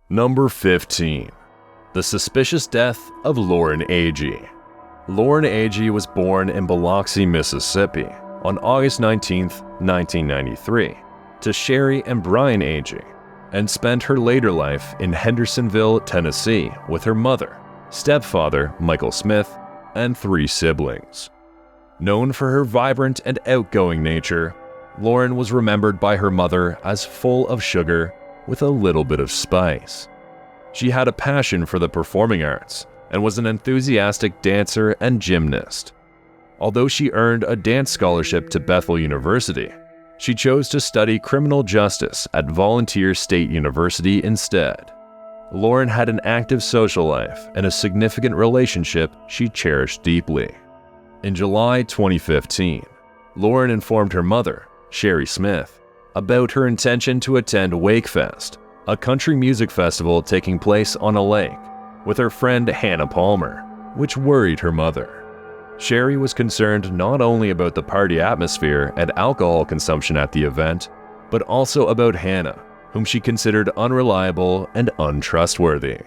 Number 15. The suspicious death of Lauren Agee. Lauren Agee was born in Biloxi, Mississippi on August 19, 1993, to Sherry and Brian Agee, and spent her later life in Hendersonville, Tennessee with her mother, stepfather Michael Smith, and 3 siblings. Known for her vibrant and outgoing nature, Lauren was remembered by her mother as full of sugar with a little bit of spice. She had a passion for the performing arts and was an enthusiastic dancer and gymnast. Although she earned a dance scholarship to Bethel University, she chose to study criminal justice at Volunteer State University instead. Lauren had an active social life and a significant relationship she cherished deeply. In July 2015, Lauren informed her mother, Sherry Smith, about her intention to attend Wakefest, a country music festival taking place on a lake, with her friend Hannah Palmer, which worried her mother. Sherry was concerned not only about the party atmosphere and alcohol consumption at the event, but also about Hannah, whom she considered unreliable and untrustworthy.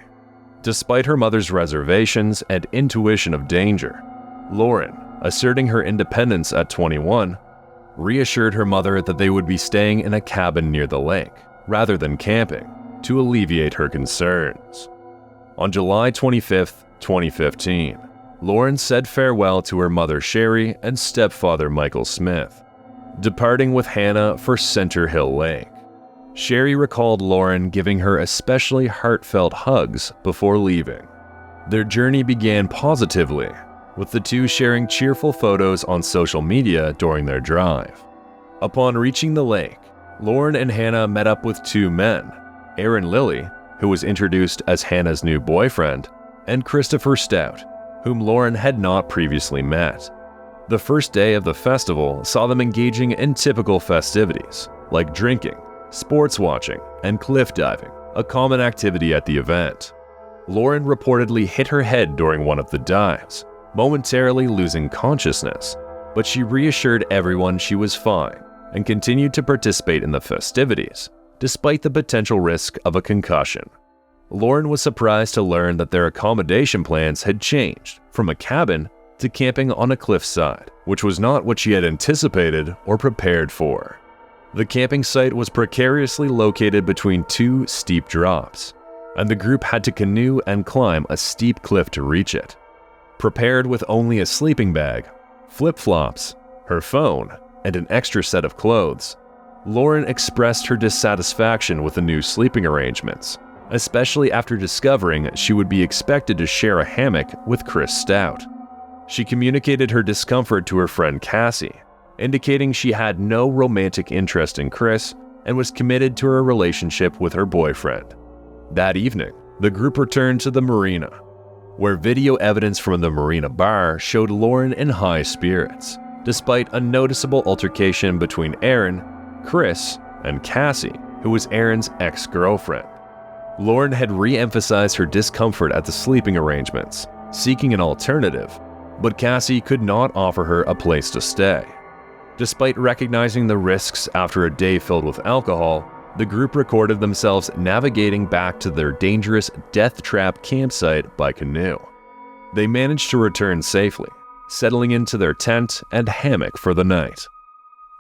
Despite her mother's reservations and intuition of danger, Lauren, asserting her independence at 21, reassured her mother that they would be staying in a cabin near the lake, rather than camping, to alleviate her concerns. On July 25, 2015, Lauren said farewell to her mother Sherry and stepfather Michael Smith, departing with Hannah for Center Hill Lake. Sherry recalled Lauren giving her especially heartfelt hugs before leaving. Their journey began positively, with the two sharing cheerful photos on social media during their drive. Upon reaching the lake, Lauren and Hannah met up with 2 men, Aaron Lilly, who was introduced as Hannah's new boyfriend, and Christopher Stout, whom Lauren had not previously met. The first day of the festival saw them engaging in typical festivities, like drinking, sports watching, and cliff diving, a common activity at the event. Lauren reportedly hit her head during one of the dives, momentarily losing consciousness, but she reassured everyone she was fine and continued to participate in the festivities, despite the potential risk of a concussion. Lauren was surprised to learn that their accommodation plans had changed from a cabin to camping on a cliffside, which was not what she had anticipated or prepared for. The camping site was precariously located between 2 steep drops, and the group had to canoe and climb a steep cliff to reach it. Prepared with only a sleeping bag, flip-flops, her phone, and an extra set of clothes, Lauren expressed her dissatisfaction with the new sleeping arrangements, especially after discovering she would be expected to share a hammock with Chris Stout. She communicated her discomfort to her friend Cassie, indicating she had no romantic interest in Chris and was committed to her relationship with her boyfriend. That evening, the group returned to the marina, where video evidence from the marina bar showed Lauren in high spirits, despite a noticeable altercation between Aaron, Chris, and Cassie, who was Aaron's ex-girlfriend. Lauren had re-emphasized her discomfort at the sleeping arrangements, seeking an alternative, but Cassie could not offer her a place to stay. Despite recognizing the risks after a day filled with alcohol, the group recorded themselves navigating back to their dangerous death trap campsite by canoe. They managed to return safely, settling into their tent and hammock for the night.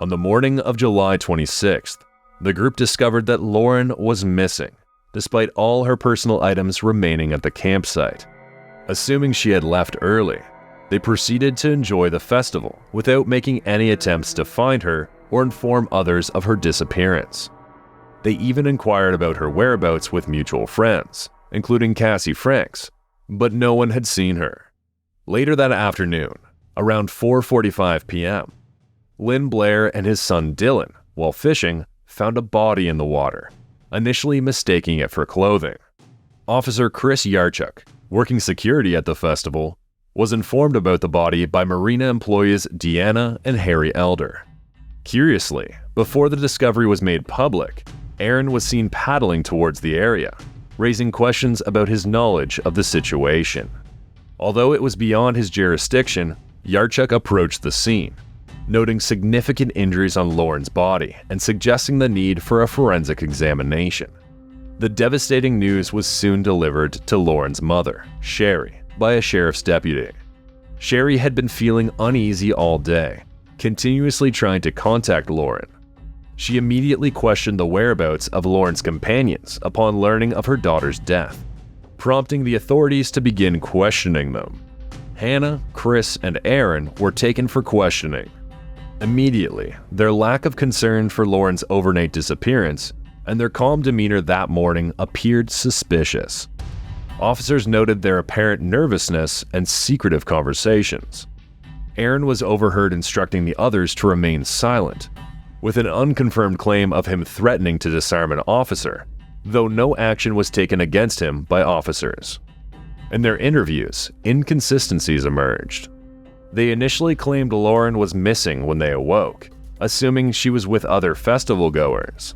On the morning of July 26th, the group discovered that Lauren was missing, despite all her personal items remaining at the campsite. Assuming she had left early, they proceeded to enjoy the festival without making any attempts to find her or inform others of her disappearance. They even inquired about her whereabouts with mutual friends, including Cassie Franks, but no one had seen her. Later that afternoon, around 4:45 p.m., Lynn Blair and his son Dylan, while fishing, found a body in the water, initially mistaking it for clothing. Officer Chris Yarchuk, working security at the festival, was informed about the body by marina employees Deanna and Harry Elder. Curiously, before the discovery was made public, Aaron was seen paddling towards the area, raising questions about his knowledge of the situation. Although it was beyond his jurisdiction, Yarchuk approached the scene, noting significant injuries on Lauren's body and suggesting the need for a forensic examination. The devastating news was soon delivered to Lauren's mother, Sherry, by a sheriff's deputy. Sherry had been feeling uneasy all day, continuously trying to contact Lauren. She immediately questioned the whereabouts of Lauren's companions upon learning of her daughter's death, prompting the authorities to begin questioning them. Hannah, Chris, and Aaron were taken for questioning. Immediately, their lack of concern for Lauren's overnight disappearance and their calm demeanor that morning appeared suspicious. Officers noted their apparent nervousness and secretive conversations. Aaron was overheard instructing the others to remain silent, with an unconfirmed claim of him threatening to disarm an officer, though no action was taken against him by officers. In their interviews, inconsistencies emerged. They initially claimed Lauren was missing when they awoke, assuming she was with other festival goers.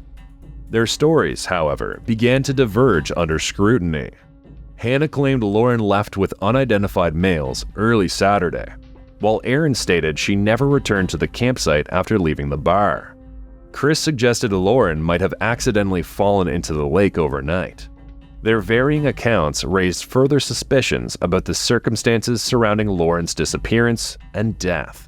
Their stories, however, began to diverge under scrutiny. Hannah claimed Lauren left with unidentified males early Saturday, while Aaron stated she never returned to the campsite after leaving the bar. Chris suggested Lauren might have accidentally fallen into the lake overnight. Their varying accounts raised further suspicions about the circumstances surrounding Lauren's disappearance and death.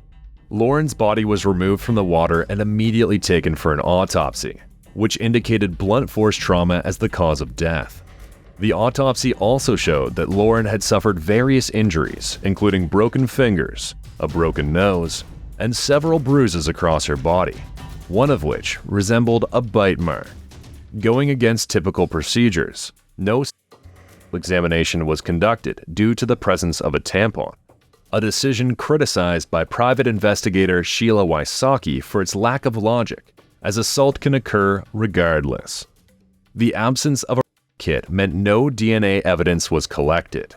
Lauren's body was removed from the water and immediately taken for an autopsy, which indicated blunt force trauma as the cause of death. The autopsy also showed that Lauren had suffered various injuries, including broken fingers, a broken nose, and several bruises across her body, one of which resembled a bite mark. Going against typical procedures, no examination was conducted due to the presence of a tampon, a decision criticized by private investigator Sheila Wysocki for its lack of logic, as assault can occur regardless. The absence of a kit meant no DNA evidence was collected.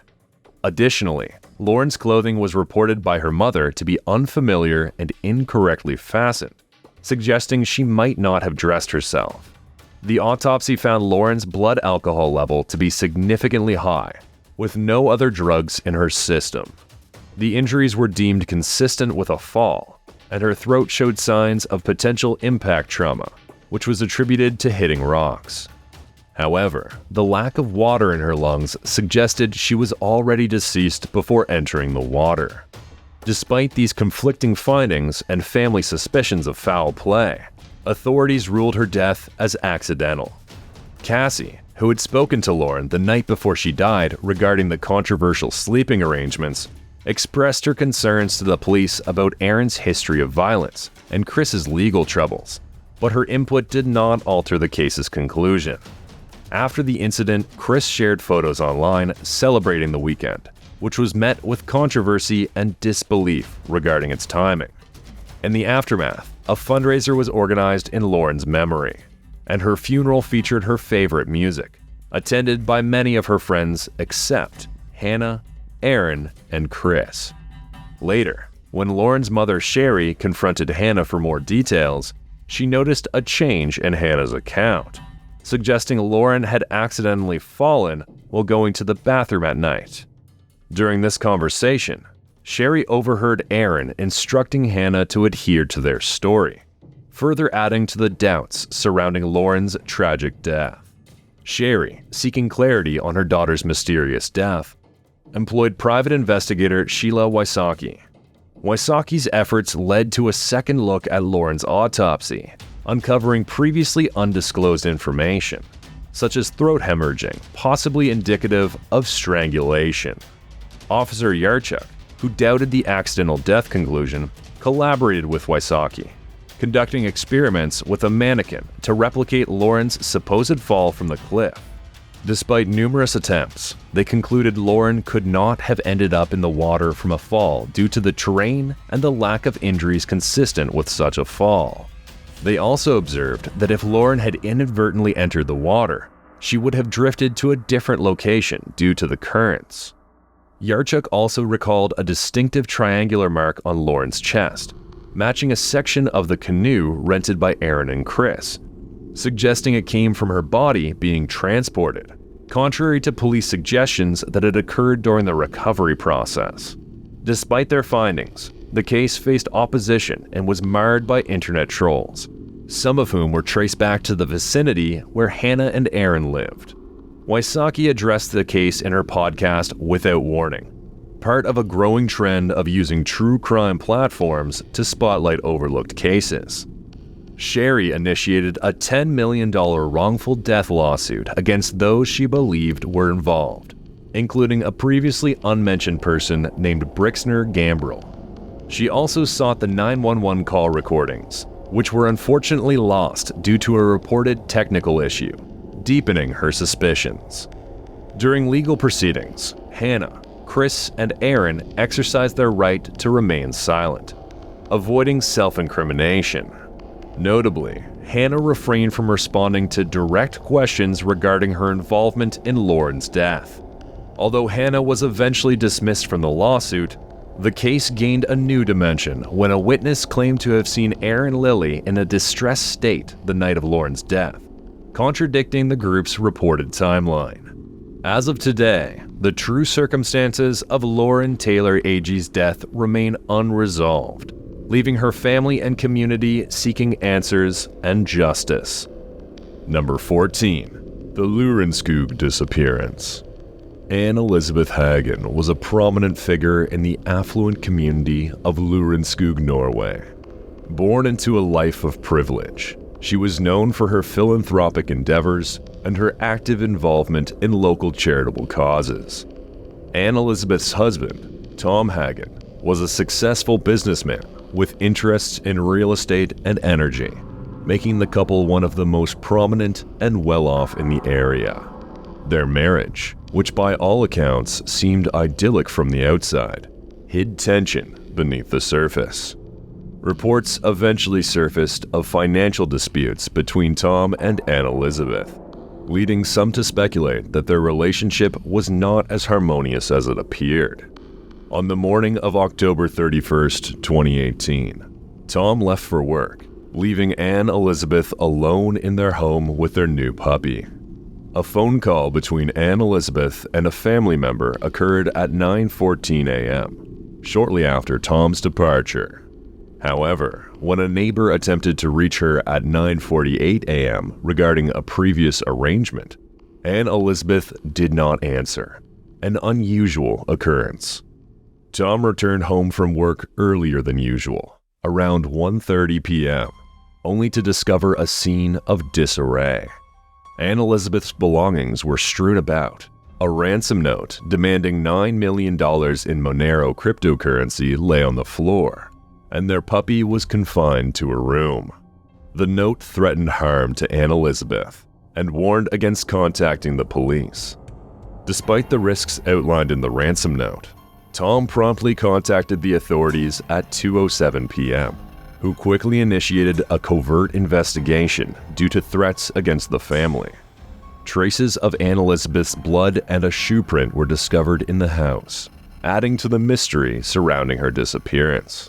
Additionally, Lauren's clothing was reported by her mother to be unfamiliar and incorrectly fastened, suggesting she might not have dressed herself. The autopsy found Lauren's blood alcohol level to be significantly high, with no other drugs in her system. The injuries were deemed consistent with a fall, and her throat showed signs of potential impact trauma, which was attributed to hitting rocks. However, the lack of water in her lungs suggested she was already deceased before entering the water. Despite these conflicting findings and family suspicions of foul play, authorities ruled her death as accidental. Cassie, who had spoken to Lauren the night before she died regarding the controversial sleeping arrangements, expressed her concerns to the police about Aaron's history of violence and Chris's legal troubles, but her input did not alter the case's conclusion. After the incident, Chris shared photos online celebrating the weekend, which was met with controversy and disbelief regarding its timing. In the aftermath, a fundraiser was organized in Lauren's memory, and her funeral featured her favorite music, attended by many of her friends except Hannah, Aaron, and Chris. Later, when Lauren's mother Sherry confronted Hannah for more details, she noticed a change in Hannah's account, suggesting Lauren had accidentally fallen while going to the bathroom at night. During this conversation, Sherry overheard Aaron instructing Hannah to adhere to their story, further adding to the doubts surrounding Lauren's tragic death. Sherry, seeking clarity on her daughter's mysterious death, employed private investigator Sheila Wysocki. Wysocki's efforts led to a second look at Lauren's autopsy, uncovering previously undisclosed information, such as throat hemorrhaging, possibly indicative of strangulation. Officer Yarchuk, who doubted the accidental death conclusion, collaborated with Wysocki, conducting experiments with a mannequin to replicate Lauren's supposed fall from the cliff. Despite numerous attempts, they concluded Lauren could not have ended up in the water from a fall due to the terrain and the lack of injuries consistent with such a fall. They also observed that if Lauren had inadvertently entered the water, she would have drifted to a different location due to the currents. Yarchuk also recalled a distinctive triangular mark on Lauren's chest, matching a section of the canoe rented by Aaron and Chris, suggesting it came from her body being transported, contrary to police suggestions that it occurred during the recovery process. Despite their findings, the case faced opposition and was marred by internet trolls, some of whom were traced back to the vicinity where Hannah and Aaron lived. Wysocki addressed the case in her podcast Without Warning, part of a growing trend of using true crime platforms to spotlight overlooked cases. Sherry initiated a $10 million wrongful death lawsuit against those she believed were involved, including a previously unmentioned person named Brixner Gambrill. She also sought the 911 call recordings, which were unfortunately lost due to a reported technical issue, deepening her suspicions. During legal proceedings, Hannah, Chris, and Aaron exercised their right to remain silent, avoiding self-incrimination. Notably, Hannah refrained from responding to direct questions regarding her involvement in Lauren's death. Although Hannah was eventually dismissed from the lawsuit, the case gained a new dimension when a witness claimed to have seen Aaron Lilly in a distressed state the night of Lauren's death, contradicting the group's reported timeline. As of today, the true circumstances of Lauren Taylor Agee's death remain unresolved, leaving her family and community seeking answers and justice. Number 14. The Lørenskog disappearance. Anne Elizabeth Hagen was a prominent figure in the affluent community of Lørenskog, Norway. Born into a life of privilege, she was known for her philanthropic endeavors and her active involvement in local charitable causes. Anne Elizabeth's husband, Tom Hagen, was a successful businessman with interests in real estate and energy, making the couple one of the most prominent and well-off in the area. Their marriage, which by all accounts seemed idyllic from the outside, hid tension beneath the surface. Reports eventually surfaced of financial disputes between Tom and Anne Elizabeth, leading some to speculate that their relationship was not as harmonious as it appeared. On the morning of October 31st, 2018, Tom left for work, leaving Anne Elizabeth alone in their home with their new puppy. A phone call between Anne Elizabeth and a family member occurred at 9:14 a.m., shortly after Tom's departure. However, when a neighbor attempted to reach her at 9:48 a.m. regarding a previous arrangement, Anne Elizabeth did not answer, an unusual occurrence. Tom returned home from work earlier than usual, around 1:30 p.m., only to discover a scene of disarray. Anne Elizabeth's belongings were strewn about. A ransom note demanding $9 million in Monero cryptocurrency lay on the floor, and their puppy was confined to a room. The note threatened harm to Anne Elizabeth and warned against contacting the police. Despite the risks outlined in the ransom note, Tom promptly contacted the authorities at 2:07 p.m., who quickly initiated a covert investigation due to threats against the family. Traces of Anne Elizabeth's blood and a shoe print were discovered in the house, adding to the mystery surrounding her disappearance.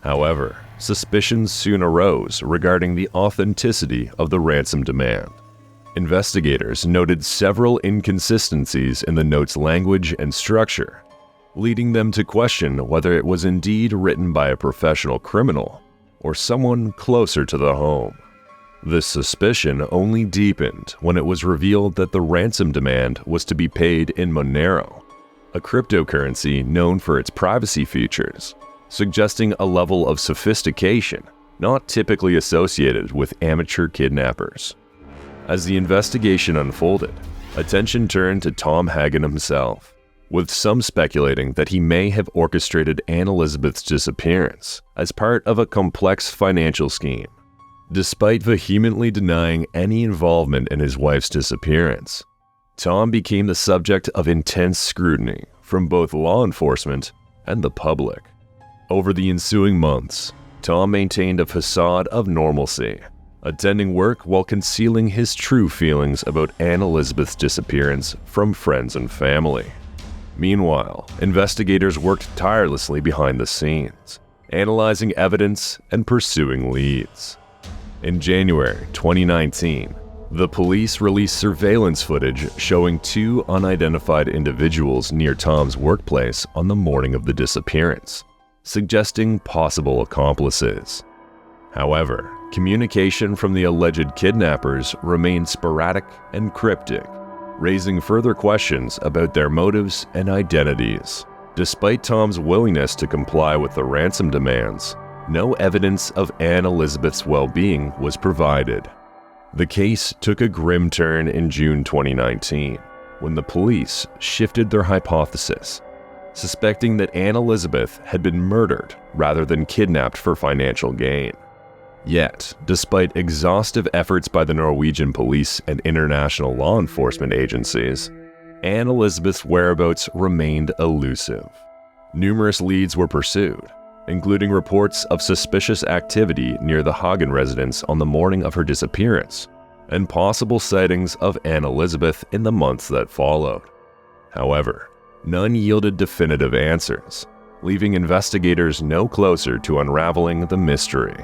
However, suspicions soon arose regarding the authenticity of the ransom demand. Investigators noted several inconsistencies in the note's language and structure, leading them to question whether it was indeed written by a professional criminal or someone closer to the home. This suspicion only deepened when it was revealed that the ransom demand was to be paid in Monero, a cryptocurrency known for its privacy features, suggesting a level of sophistication not typically associated with amateur kidnappers. As the investigation unfolded, attention turned to Tom Hagen himself, with some speculating that he may have orchestrated Anne Elizabeth's disappearance as part of a complex financial scheme. Despite vehemently denying any involvement in his wife's disappearance, Tom became the subject of intense scrutiny from both law enforcement and the public. Over the ensuing months, Tom maintained a facade of normalcy, attending work while concealing his true feelings about Anne Elizabeth's disappearance from friends and family. Meanwhile, investigators worked tirelessly behind the scenes, analyzing evidence and pursuing leads. In January 2019, the police released surveillance footage showing two unidentified individuals near Tom's workplace on the morning of the disappearance, suggesting possible accomplices. However, communication from the alleged kidnappers remained sporadic and cryptic, raising further questions about their motives and identities. Despite Tom's willingness to comply with the ransom demands, no evidence of Anne Elizabeth's well-being was provided. The case took a grim turn in June 2019, when the police shifted their hypothesis, suspecting that Anne Elizabeth had been murdered rather than kidnapped for financial gain. Yet, despite exhaustive efforts by the Norwegian police and international law enforcement agencies, Anne Elizabeth's whereabouts remained elusive. Numerous leads were pursued, including reports of suspicious activity near the Hagen residence on the morning of her disappearance, and possible sightings of Anne Elizabeth in the months that followed. However, none yielded definitive answers, leaving investigators no closer to unraveling the mystery.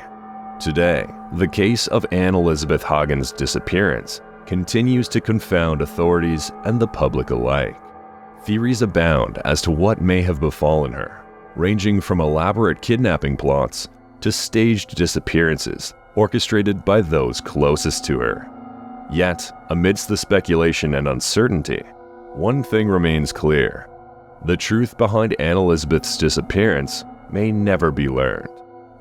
Today, the case of Anne Elizabeth Hagen's disappearance continues to confound authorities and the public alike. Theories abound as to what may have befallen her, ranging from elaborate kidnapping plots to staged disappearances orchestrated by those closest to her. Yet, amidst the speculation and uncertainty, one thing remains clear: the truth behind Anne Elizabeth's disappearance may never be learned,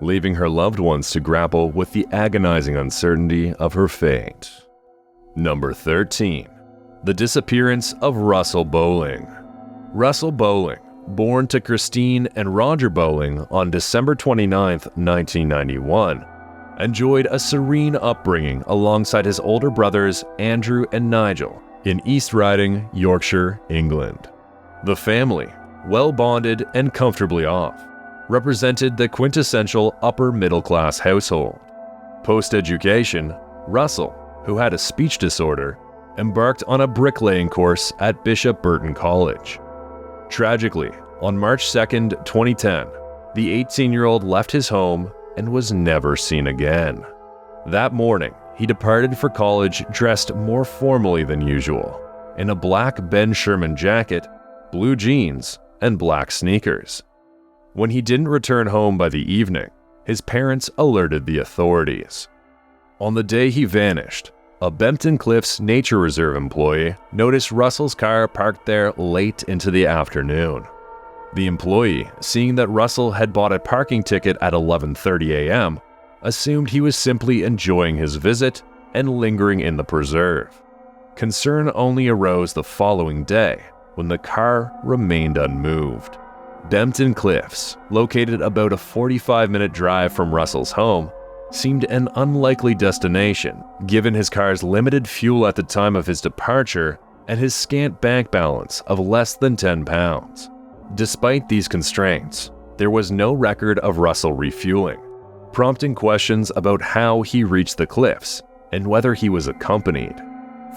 leaving her loved ones to grapple with the agonizing uncertainty of her fate. Number 13. The disappearance of Russell Bowling. Russell Bowling, born to Christine and Roger Bowling on December 29, 1991, enjoyed a serene upbringing alongside his older brothers Andrew and Nigel in East Riding, Yorkshire, England. The family, well bonded and comfortably off, represented the quintessential upper-middle-class household. Post-education, Russell, who had a speech disorder, embarked on a bricklaying course at Bishop Burton College. Tragically, on March 2, 2010, the 18-year-old left his home and was never seen again. That morning, he departed for college dressed more formally than usual, in a black Ben Sherman jacket, blue jeans, and black sneakers. When he didn't return home by the evening, his parents alerted the authorities. On the day he vanished, a Bempton Cliffs Nature Reserve employee noticed Russell's car parked there late into the afternoon. The employee, seeing that Russell had bought a parking ticket at 11:30 a.m., assumed he was simply enjoying his visit and lingering in the preserve. Concern only arose the following day, when the car remained unmoved. Bempton Cliffs, located about a 45-minute drive from Russell's home, seemed an unlikely destination, given his car's limited fuel at the time of his departure and his scant bank balance of less than £10. Despite these constraints, there was no record of Russell refueling, prompting questions about how he reached the cliffs and whether he was accompanied.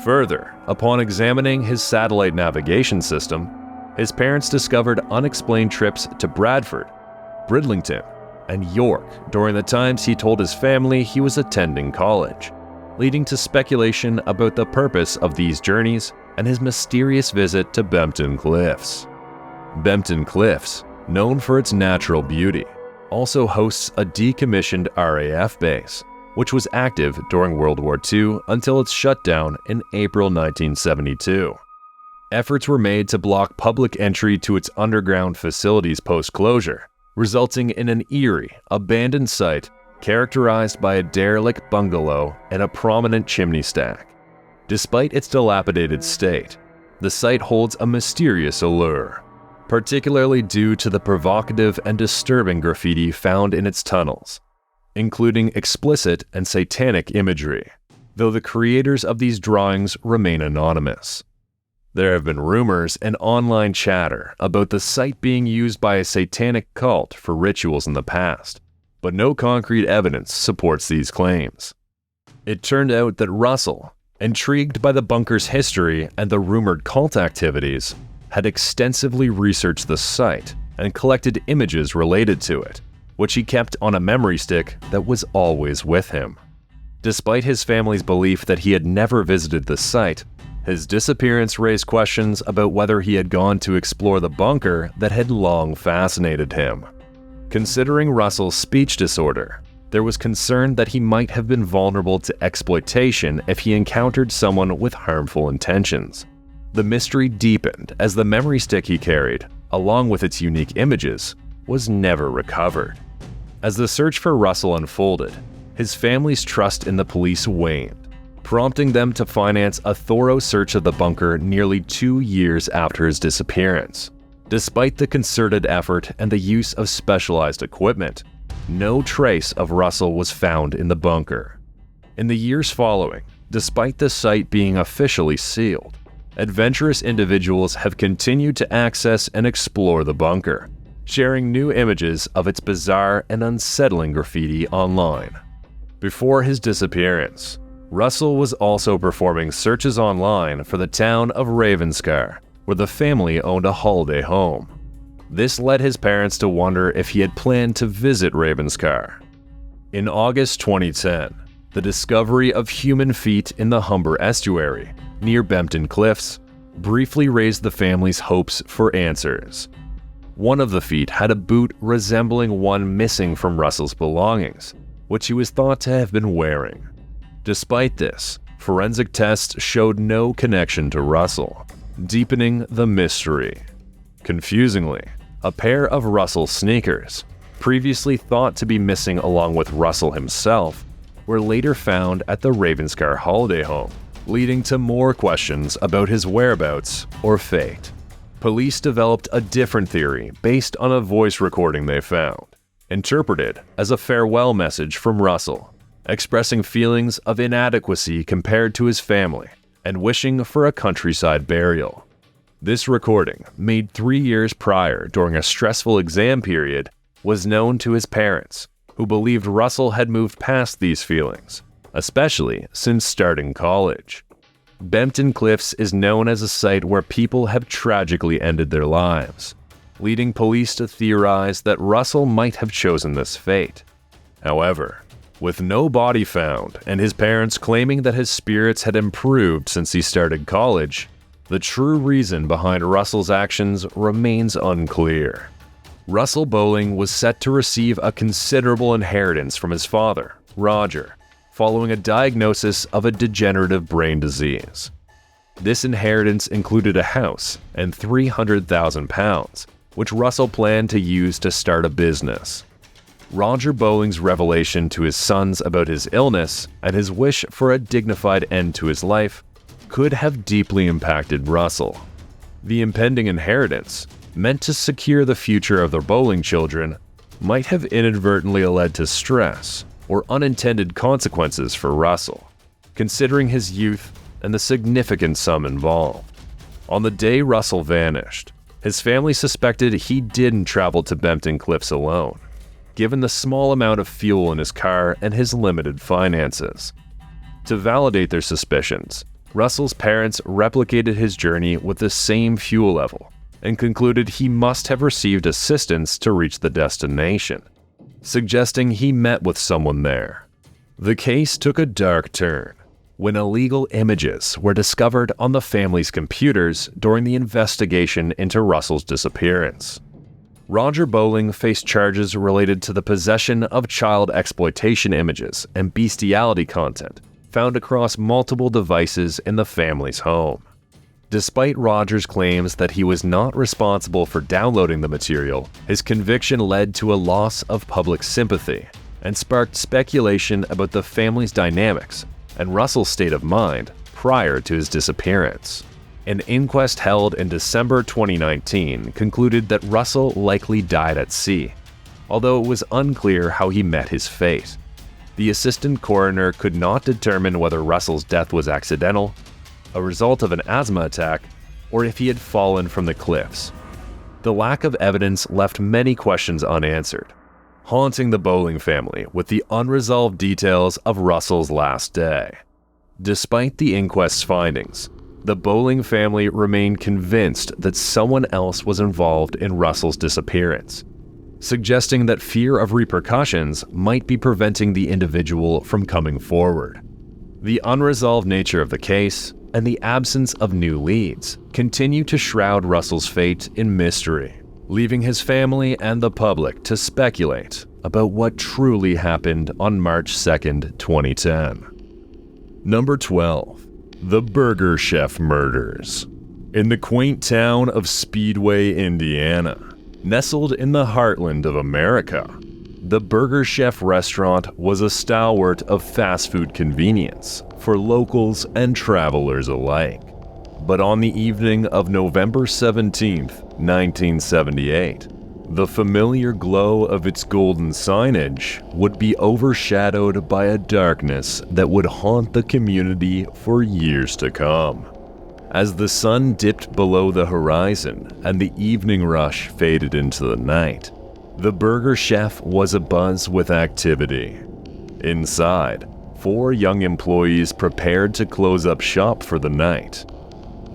Further, upon examining his satellite navigation system, his parents discovered unexplained trips to Bradford, Bridlington, and York during the times he told his family he was attending college, leading to speculation about the purpose of these journeys and his mysterious visit to Bempton Cliffs. Bempton Cliffs, known for its natural beauty, also hosts a decommissioned RAF base, which was active during World War II until its shutdown in April 1972. Efforts were made to block public entry to its underground facilities post-closure, resulting in an eerie, abandoned site characterized by a derelict bungalow and a prominent chimney stack. Despite its dilapidated state, the site holds a mysterious allure, particularly due to the provocative and disturbing graffiti found in its tunnels, including explicit and satanic imagery, though the creators of these drawings remain anonymous. There have been rumors and online chatter about the site being used by a satanic cult for rituals in the past, but no concrete evidence supports these claims. It turned out that Russell, intrigued by the bunker's history and the rumored cult activities, had extensively researched the site and collected images related to it, which he kept on a memory stick that was always with him. Despite his family's belief that he had never visited the site, his disappearance raised questions about whether he had gone to explore the bunker that had long fascinated him. Considering Russell's speech disorder, there was concern that he might have been vulnerable to exploitation if he encountered someone with harmful intentions. The mystery deepened as the memory stick he carried, along with its unique images, was never recovered. As the search for Russell unfolded, his family's trust in the police waned, prompting them to finance a thorough search of the bunker nearly 2 years after his disappearance. Despite the concerted effort and the use of specialized equipment, no trace of Russell was found in the bunker. In the years following, despite the site being officially sealed, adventurous individuals have continued to access and explore the bunker, sharing new images of its bizarre and unsettling graffiti online. Before his disappearance, Russell was also performing searches online for the town of Ravenscar, where the family owned a holiday home. This led his parents to wonder if he had planned to visit Ravenscar. In August 2010, the discovery of human feet in the Humber estuary, near Bempton Cliffs, briefly raised the family's hopes for answers. One of the feet had a boot resembling one missing from Russell's belongings, which he was thought to have been wearing. Despite this, forensic tests showed no connection to Russell, deepening the mystery. Confusingly, a pair of Russell sneakers, previously thought to be missing along with Russell himself, were later found at the Ravenscar holiday home, leading to more questions about his whereabouts or fate. Police developed a different theory based on a voice recording they found, interpreted as a farewell message from Russell, expressing feelings of inadequacy compared to his family and wishing for a countryside burial. This recording, made 3 years prior during a stressful exam period, was known to his parents, who believed Russell had moved past these feelings, especially since starting college. Bempton Cliffs is known as a site where people have tragically ended their lives, leading police to theorize that Russell might have chosen this fate. However, with no body found and his parents claiming that his spirits had improved since he started college, the true reason behind Russell's actions remains unclear. Russell Bowling was set to receive a considerable inheritance from his father, Roger, following a diagnosis of a degenerative brain disease. This inheritance included a house and £300,000, which Russell planned to use to start a business. Roger Bowling's revelation to his sons about his illness and his wish for a dignified end to his life could have deeply impacted Russell. The impending inheritance, meant to secure the future of their Bowling children, might have inadvertently led to stress or unintended consequences for Russell, considering his youth and the significant sum involved. On the day Russell vanished, his family suspected he didn't travel to Bempton Cliffs alone, given the small amount of fuel in his car and his limited finances. To validate their suspicions, Russell's parents replicated his journey with the same fuel level and concluded he must have received assistance to reach the destination, suggesting he met with someone there. The case took a dark turn when illegal images were discovered on the family's computers during the investigation into Russell's disappearance. Roger Bowling faced charges related to the possession of child exploitation images and bestiality content found across multiple devices in the family's home. Despite Roger's claims that he was not responsible for downloading the material, his conviction led to a loss of public sympathy and sparked speculation about the family's dynamics and Russell's state of mind prior to his disappearance. An inquest held in December 2019 concluded that Russell likely died at sea, although it was unclear how he met his fate. The assistant coroner could not determine whether Russell's death was accidental, a result of an asthma attack, or if he had fallen from the cliffs. The lack of evidence left many questions unanswered, haunting the Bowling family with the unresolved details of Russell's last day. Despite the inquest's findings, the Bowling family remained convinced that someone else was involved in Russell's disappearance, suggesting that fear of repercussions might be preventing the individual from coming forward. The unresolved nature of the case and the absence of new leads continue to shroud Russell's fate in mystery, leaving his family and the public to speculate about what truly happened on March 2nd, 2010. Number 12. The Burger Chef Murders. In the quaint town of Speedway, Indiana, nestled in the heartland of America, the Burger Chef restaurant was a stalwart of fast food convenience for locals and travelers alike. But on the evening of November 17, 1978, the familiar glow of its golden signage would be overshadowed by a darkness that would haunt the community for years to come. As the sun dipped below the horizon and the evening rush faded into the night, the Burger Chef was abuzz with activity. Inside, 4 young employees prepared to close up shop for the night.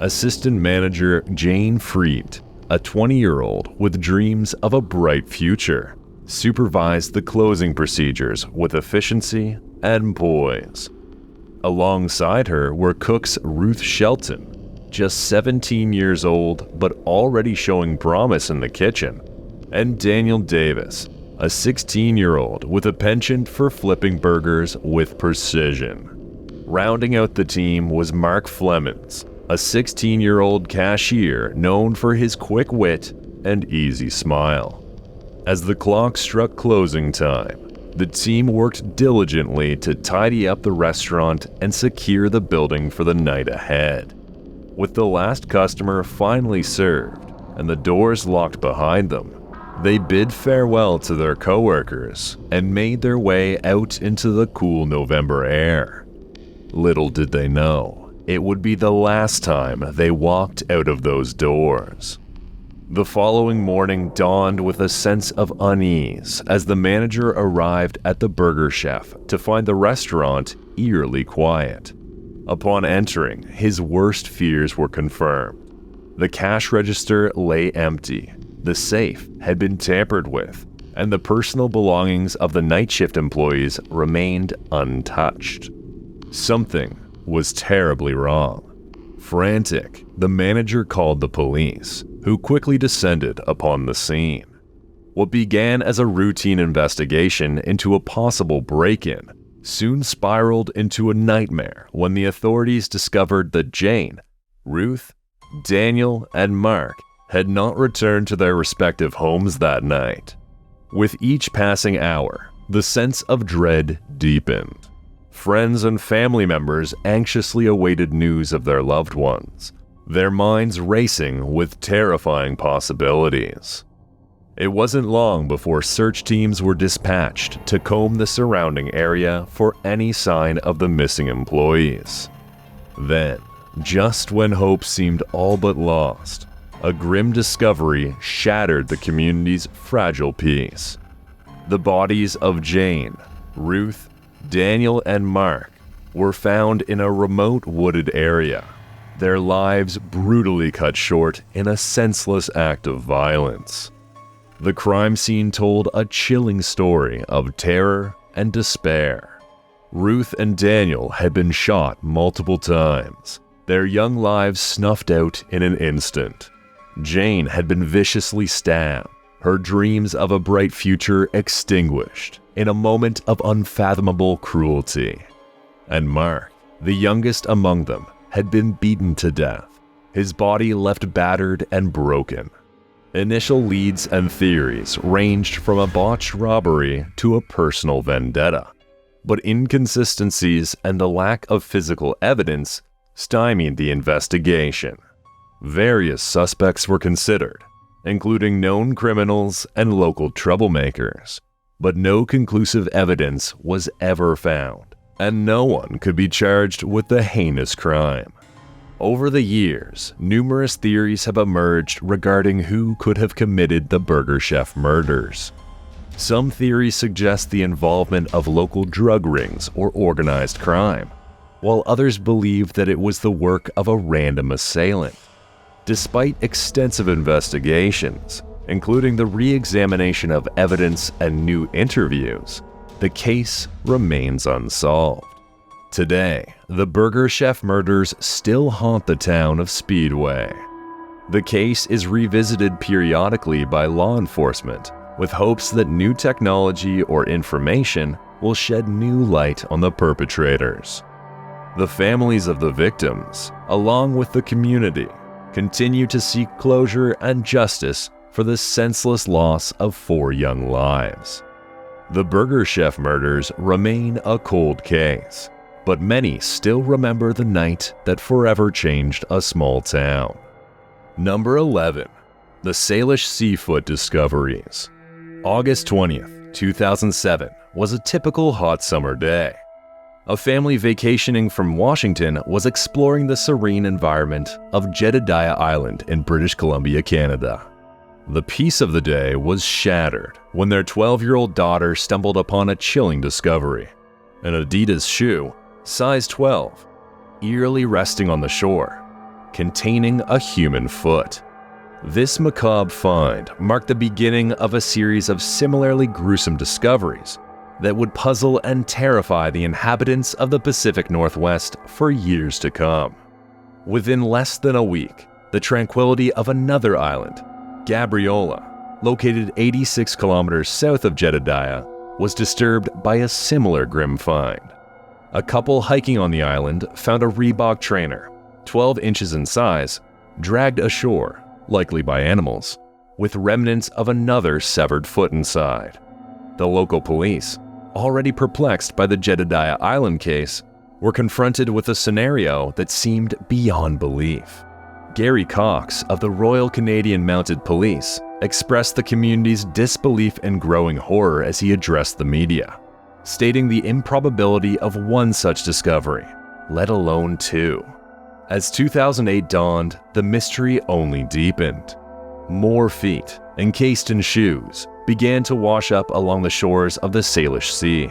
Assistant manager Jane Freed, a 20-year-old with dreams of a bright future, supervised the closing procedures with efficiency and poise. Alongside her were cooks Ruth Shelton, just 17 years old but already showing promise in the kitchen, and Daniel Davis, a 16-year-old with a penchant for flipping burgers with precision. Rounding out the team was Mark Flemons, a 16-year-old cashier known for his quick wit and easy smile. As the clock struck closing time, the team worked diligently to tidy up the restaurant and secure the building for the night ahead. With the last customer finally served and the doors locked behind them, they bid farewell to their coworkers and made their way out into the cool November air. Little did they know, it would be the last time they walked out of those doors. The following morning dawned with a sense of unease as the manager arrived at the Burger Chef to find the restaurant eerily quiet. Upon entering, his worst fears were confirmed. The cash register lay empty, the safe had been tampered with, and the personal belongings of the night shift employees remained untouched. Something was terribly wrong. Frantic, the manager called the police, who quickly descended upon the scene. What began as a routine investigation into a possible break-in soon spiraled into a nightmare when the authorities discovered that Jane, Ruth, Daniel, and Mark had not returned to their respective homes that night. With each passing hour, the sense of dread deepened. Friends and family members anxiously awaited news of their loved ones, their minds racing with terrifying possibilities. It wasn't long before search teams were dispatched to comb the surrounding area for any sign of the missing employees. Then, just when hope seemed all but lost, a grim discovery shattered the community's fragile peace. The bodies of Jane, Ruth, Daniel, and Mark were found in a remote wooded area, their lives brutally cut short in a senseless act of violence. The crime scene told a chilling story of terror and despair. Ruth and Daniel had been shot multiple times, their young lives snuffed out in an instant. Jane had been viciously stabbed, her dreams of a bright future extinguished in a moment of unfathomable cruelty. And Mark, the youngest among them, had been beaten to death, his body left battered and broken. Initial leads and theories ranged from a botched robbery to a personal vendetta, but inconsistencies and the lack of physical evidence stymied the investigation. Various suspects were considered, including known criminals and local troublemakers, but no conclusive evidence was ever found, and no one could be charged with the heinous crime. Over the years, numerous theories have emerged regarding who could have committed the Burger Chef murders. Some theories suggest the involvement of local drug rings or organized crime, while others believe that it was the work of a random assailant. Despite extensive investigations, including the re-examination of evidence and new interviews, the case remains unsolved. Today, the Burger Chef murders still haunt the town of Speedway. The case is revisited periodically by law enforcement, with hopes that new technology or information will shed new light on the perpetrators. The families of the victims, along with the community, continue to seek closure and justice for the senseless loss of 4 young lives. The Burger Chef murders remain a cold case, but many still remember the night that forever changed a small town. Number 11. The Salish Seafoot Discoveries. August 20th, 2007 was a typical hot summer day. A family vacationing from Washington was exploring the serene environment of Jedediah Island in British Columbia, Canada. The peace of the day was shattered when their 12-year-old daughter stumbled upon a chilling discovery: an Adidas shoe, size 12, eerily resting on the shore, containing a human foot. This macabre find marked the beginning of a series of similarly gruesome discoveries that would puzzle and terrify the inhabitants of the Pacific Northwest for years to come. Within less than a week, the tranquility of another island, Gabriola, located 86 kilometers south of Jedediah, was disturbed by a similar grim find. A couple hiking on the island found a Reebok trainer, 12 inches in size, dragged ashore, likely by animals, with remnants of another severed foot inside. The local police, already perplexed by the Jedediah Island case, were confronted with a scenario that seemed beyond belief. Gary Cox of the Royal Canadian Mounted Police expressed the community's disbelief and growing horror as he addressed the media, stating the improbability of one such discovery, let alone 2. As 2008 dawned, the mystery only deepened. More feet, encased in shoes, began to wash up along the shores of the Salish Sea.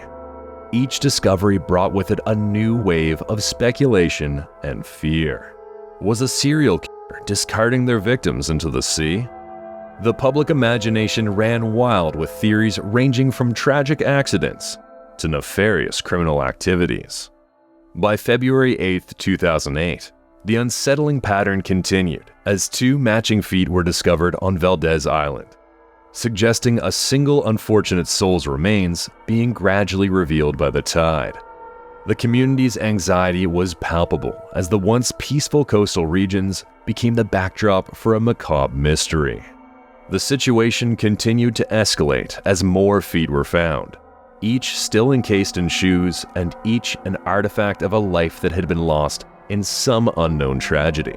Each discovery brought with it a new wave of speculation and fear. Was a serial killer discarding their victims into the sea? The public imagination ran wild with theories ranging from tragic accidents to nefarious criminal activities. By February 8, 2008, the unsettling pattern continued as 2 matching feet were discovered on Valdez Island, suggesting a single unfortunate soul's remains being gradually revealed by the tide. The community's anxiety was palpable as the once peaceful coastal regions became the backdrop for a macabre mystery. The situation continued to escalate as more feet were found, each still encased in shoes and each an artifact of a life that had been lost in some unknown tragedy.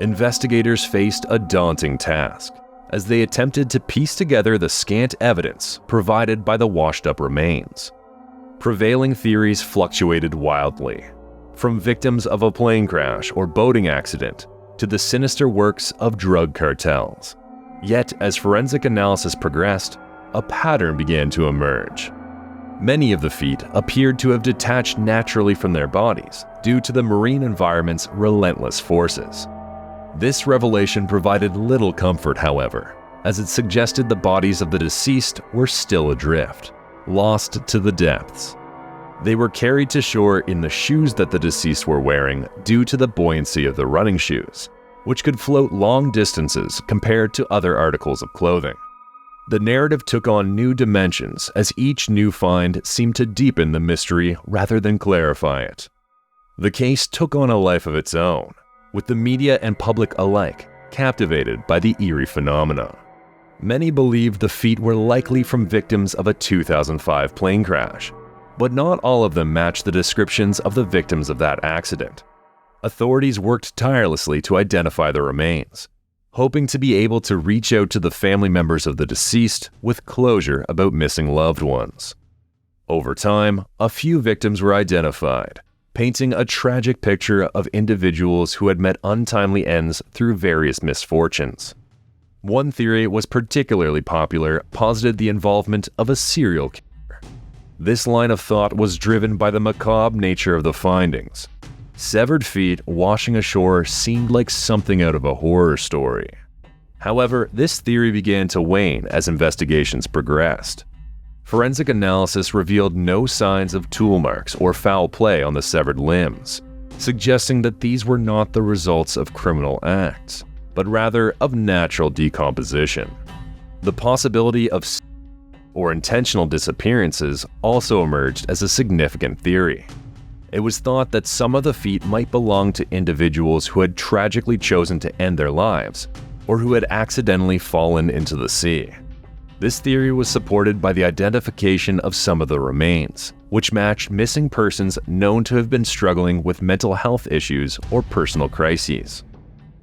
Investigators faced a daunting task as they attempted to piece together the scant evidence provided by the washed-up remains. Prevailing theories fluctuated wildly, from victims of a plane crash or boating accident to the sinister works of drug cartels. Yet, as forensic analysis progressed, a pattern began to emerge. Many of the feet appeared to have detached naturally from their bodies due to the marine environment's relentless forces. This revelation provided little comfort, however, as it suggested the bodies of the deceased were still adrift, lost to the depths. They were carried to shore in the shoes that the deceased were wearing due to the buoyancy of the running shoes, which could float long distances compared to other articles of clothing. The narrative took on new dimensions as each new find seemed to deepen the mystery rather than clarify it. The case took on a life of its own, with the media and public alike captivated by the eerie phenomena. Many believed the feet were likely from victims of a 2005 plane crash, but not all of them matched the descriptions of the victims of that accident. Authorities worked tirelessly to identify the remains, hoping to be able to reach out to the family members of the deceased with closure about missing loved ones. Over time, a few victims were identified, painting a tragic picture of individuals who had met untimely ends through various misfortunes. One theory was particularly popular, posited the involvement of a serial killer. This line of thought was driven by the macabre nature of the findings. Severed feet washing ashore seemed like something out of a horror story. However, this theory began to wane as investigations progressed. Forensic analysis revealed no signs of tool marks or foul play on the severed limbs, suggesting that these were not the results of criminal acts, but rather of natural decomposition. The possibility of or intentional disappearances also emerged as a significant theory. It was thought that some of the feet might belong to individuals who had tragically chosen to end their lives, or who had accidentally fallen into the sea. This theory was supported by the identification of some of the remains, which matched missing persons known to have been struggling with mental health issues or personal crises.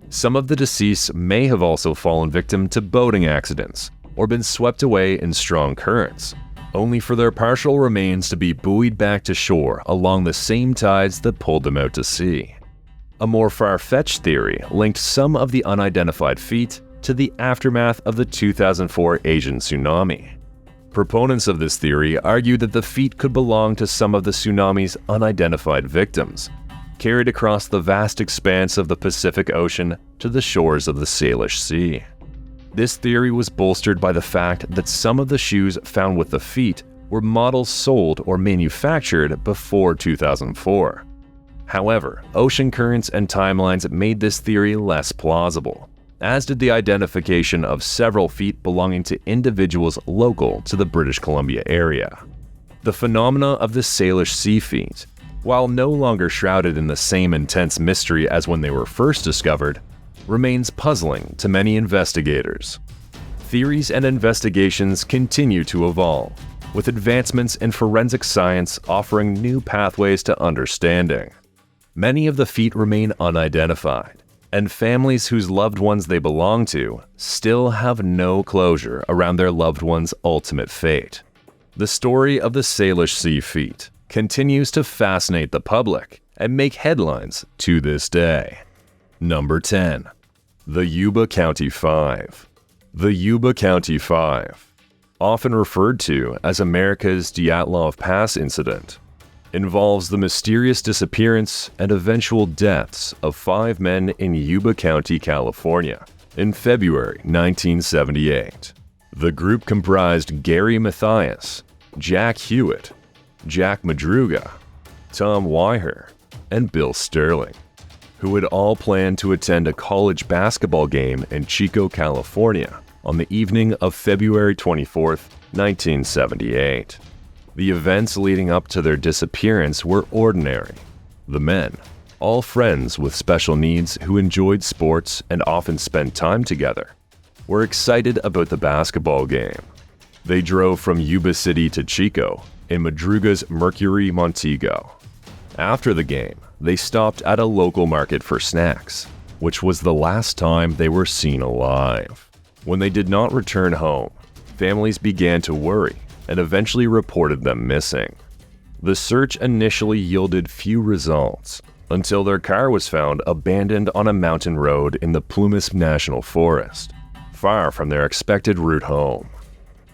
Some of the deceased may have also fallen victim to boating accidents, or been swept away in strong currents, only for their partial remains to be buoyed back to shore along the same tides that pulled them out to sea. A more far-fetched theory linked some of the unidentified feet to the aftermath of the 2004 Asian tsunami. Proponents of this theory argue that the feet could belong to some of the tsunami's unidentified victims, carried across the vast expanse of the Pacific Ocean to the shores of the Salish Sea. This theory was bolstered by the fact that some of the shoes found with the feet were models sold or manufactured before 2004. However, ocean currents and timelines made this theory less plausible, as did the identification of several feet belonging to individuals local to the British Columbia area. The phenomena of the Salish Sea feet, while no longer shrouded in the same intense mystery as when they were first discovered, remains puzzling to many investigators. Theories and investigations continue to evolve, with advancements in forensic science offering new pathways to understanding. Many of the feet remain unidentified, and families whose loved ones they belong to still have no closure around their loved one's ultimate fate. The story of the Salish Sea feet continues to fascinate the public and make headlines to this day. Number 10. The Yuba County Five. The Yuba County Five, often referred to as America's Dyatlov Pass incident, involves the mysterious disappearance and eventual deaths of 5 men in Yuba County, California, in February 1978. The group comprised Gary Mathias, Jack Hewitt, Jack Madruga, Tom Weiher, and Bill Sterling, who had all planned to attend a college basketball game in Chico, California on the evening of February 24, 1978. The events leading up to their disappearance were ordinary. The men, all friends with special needs who enjoyed sports and often spent time together, were excited about the basketball game. They drove from Yuba City to Chico in Madruga's Mercury Montego. After the game, they stopped at a local market for snacks, which was the last time they were seen alive. When they did not return home, families began to worry and eventually reported them missing. The search initially yielded few results until their car was found abandoned on a mountain road in the Plumas National Forest, far from their expected route home.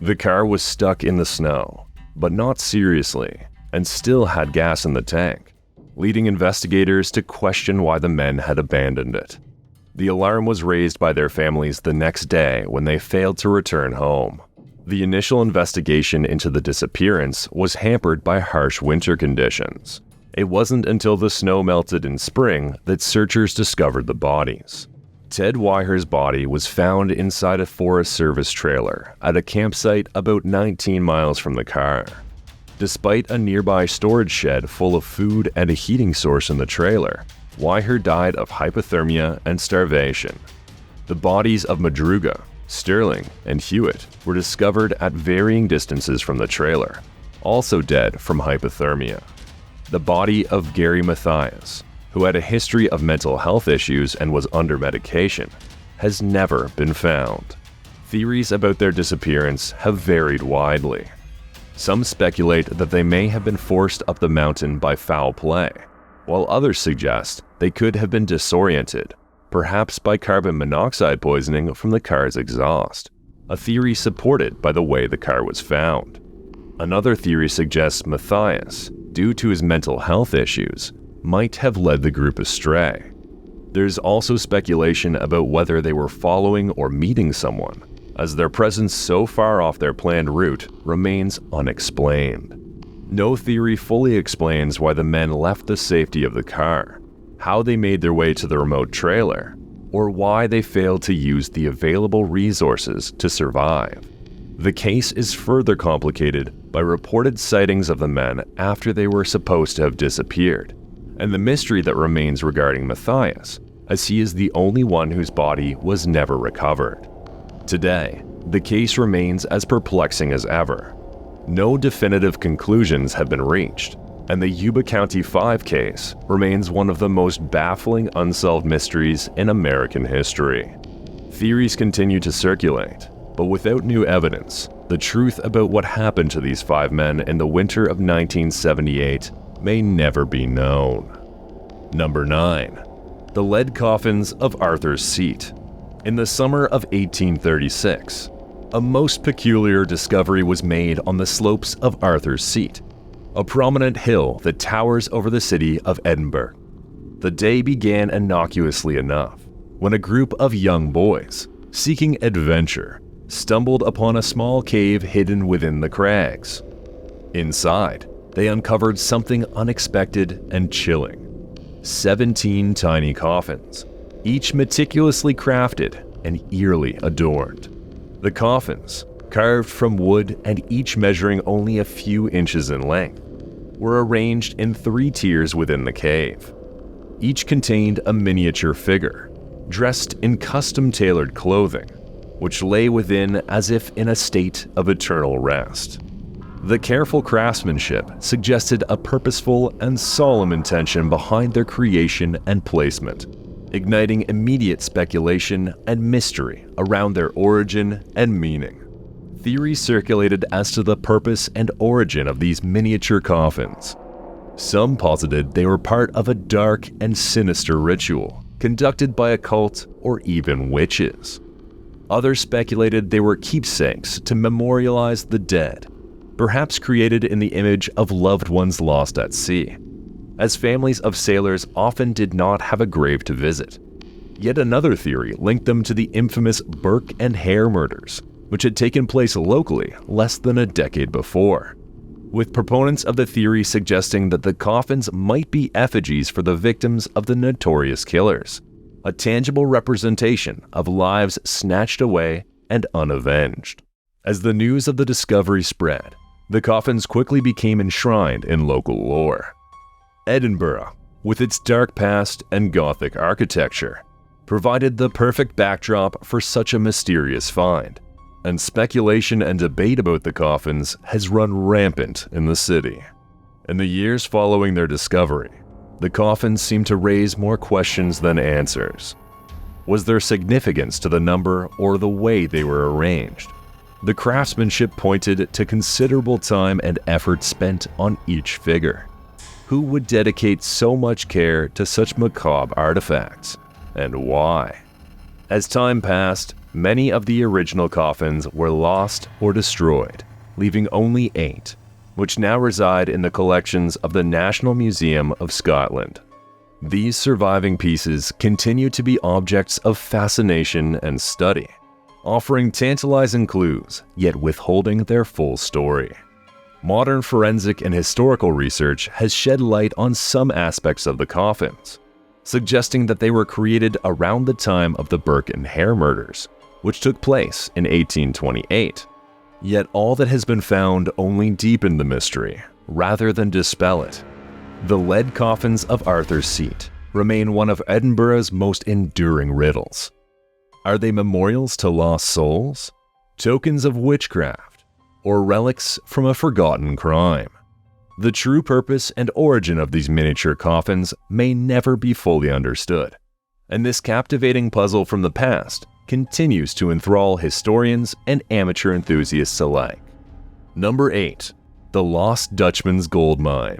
The car was stuck in the snow, but not seriously, and still had gas in the tank, leading investigators to question why the men had abandoned it. The alarm was raised by their families the next day when they failed to return home. The initial investigation into the disappearance was hampered by harsh winter conditions. It wasn't until the snow melted in spring that searchers discovered the bodies. Ted Weiher's body was found inside a Forest Service trailer at a campsite about 19 miles from the car. Despite a nearby storage shed full of food and a heating source in the trailer, Weiher died of hypothermia and starvation. The bodies of Madruga, Sterling, and Hewitt were discovered at varying distances from the trailer, also dead from hypothermia. The body of Gary Mathias, who had a history of mental health issues and was under medication, has never been found. Theories about their disappearance have varied widely. Some speculate that they may have been forced up the mountain by foul play, while others suggest they could have been disoriented, perhaps by carbon monoxide poisoning from the car's exhaust, a theory supported by the way the car was found. Another theory suggests Mathias, due to his mental health issues, might have led the group astray. There's also speculation about whether they were following or meeting someone, as their presence so far off their planned route remains unexplained. No theory fully explains why the men left the safety of the car, how they made their way to the remote trailer, or why they failed to use the available resources to survive. The case is further complicated by reported sightings of the men after they were supposed to have disappeared, and the mystery that remains regarding Matthias, as he is the only one whose body was never recovered. Today, the case remains as perplexing as ever. No definitive conclusions have been reached, and the Yuba County 5 case remains one of the most baffling unsolved mysteries in American history. Theories continue to circulate, but without new evidence, the truth about what happened to these 5 men in the winter of 1978 may never be known. Number 9. The lead coffins of Arthur's Seat. In the summer of 1836, a most peculiar discovery was made on the slopes of Arthur's Seat, a prominent hill that towers over the city of Edinburgh. The day began innocuously enough when a group of young boys, seeking adventure, stumbled upon a small cave hidden within the crags. Inside, they uncovered something unexpected and chilling. 17 tiny coffins, each meticulously crafted and eerily adorned. The coffins, carved from wood and each measuring only a few inches in length, were arranged in 3 tiers within the cave. Each contained a miniature figure, dressed in custom-tailored clothing, which lay within as if in a state of eternal rest. The careful craftsmanship suggested a purposeful and solemn intention behind their creation and placement, igniting immediate speculation and mystery around their origin and meaning. Theories circulated as to the purpose and origin of these miniature coffins. Some posited they were part of a dark and sinister ritual conducted by a cult or even witches. Others speculated they were keepsakes to memorialize the dead, perhaps created in the image of loved ones lost at sea, as families of sailors often did not have a grave to visit. Yet another theory linked them to the infamous Burke and Hare murders, which had taken place locally less than a decade before, with proponents of the theory suggesting that the coffins might be effigies for the victims of the notorious killers, a tangible representation of lives snatched away and unavenged. As the news of the discovery spread, the coffins quickly became enshrined in local lore. Edinburgh, with its dark past and Gothic architecture, provided the perfect backdrop for such a mysterious find, and speculation and debate about the coffins has run rampant in the city. In the years following their discovery, the coffins seemed to raise more questions than answers. Was there significance to the number or the way they were arranged? The craftsmanship pointed to considerable time and effort spent on each figure. Who would dedicate so much care to such macabre artifacts, and why? As time passed, many of the original coffins were lost or destroyed, leaving only 8, which now reside in the collections of the National Museum of Scotland. These surviving pieces continue to be objects of fascination and study, offering tantalizing clues, yet withholding their full story. Modern forensic and historical research has shed light on some aspects of the coffins, suggesting that they were created around the time of the Burke and Hare murders, which took place in 1828. Yet all that has been found only deepened the mystery, rather than dispel it. The lead coffins of Arthur's Seat remain one of Edinburgh's most enduring riddles. Are they memorials to lost souls, tokens of witchcraft, or relics from a forgotten crime? The true purpose and origin of these miniature coffins may never be fully understood, and this captivating puzzle from the past continues to enthrall historians and amateur enthusiasts alike. Number 8. The Lost Dutchman's Gold Mine.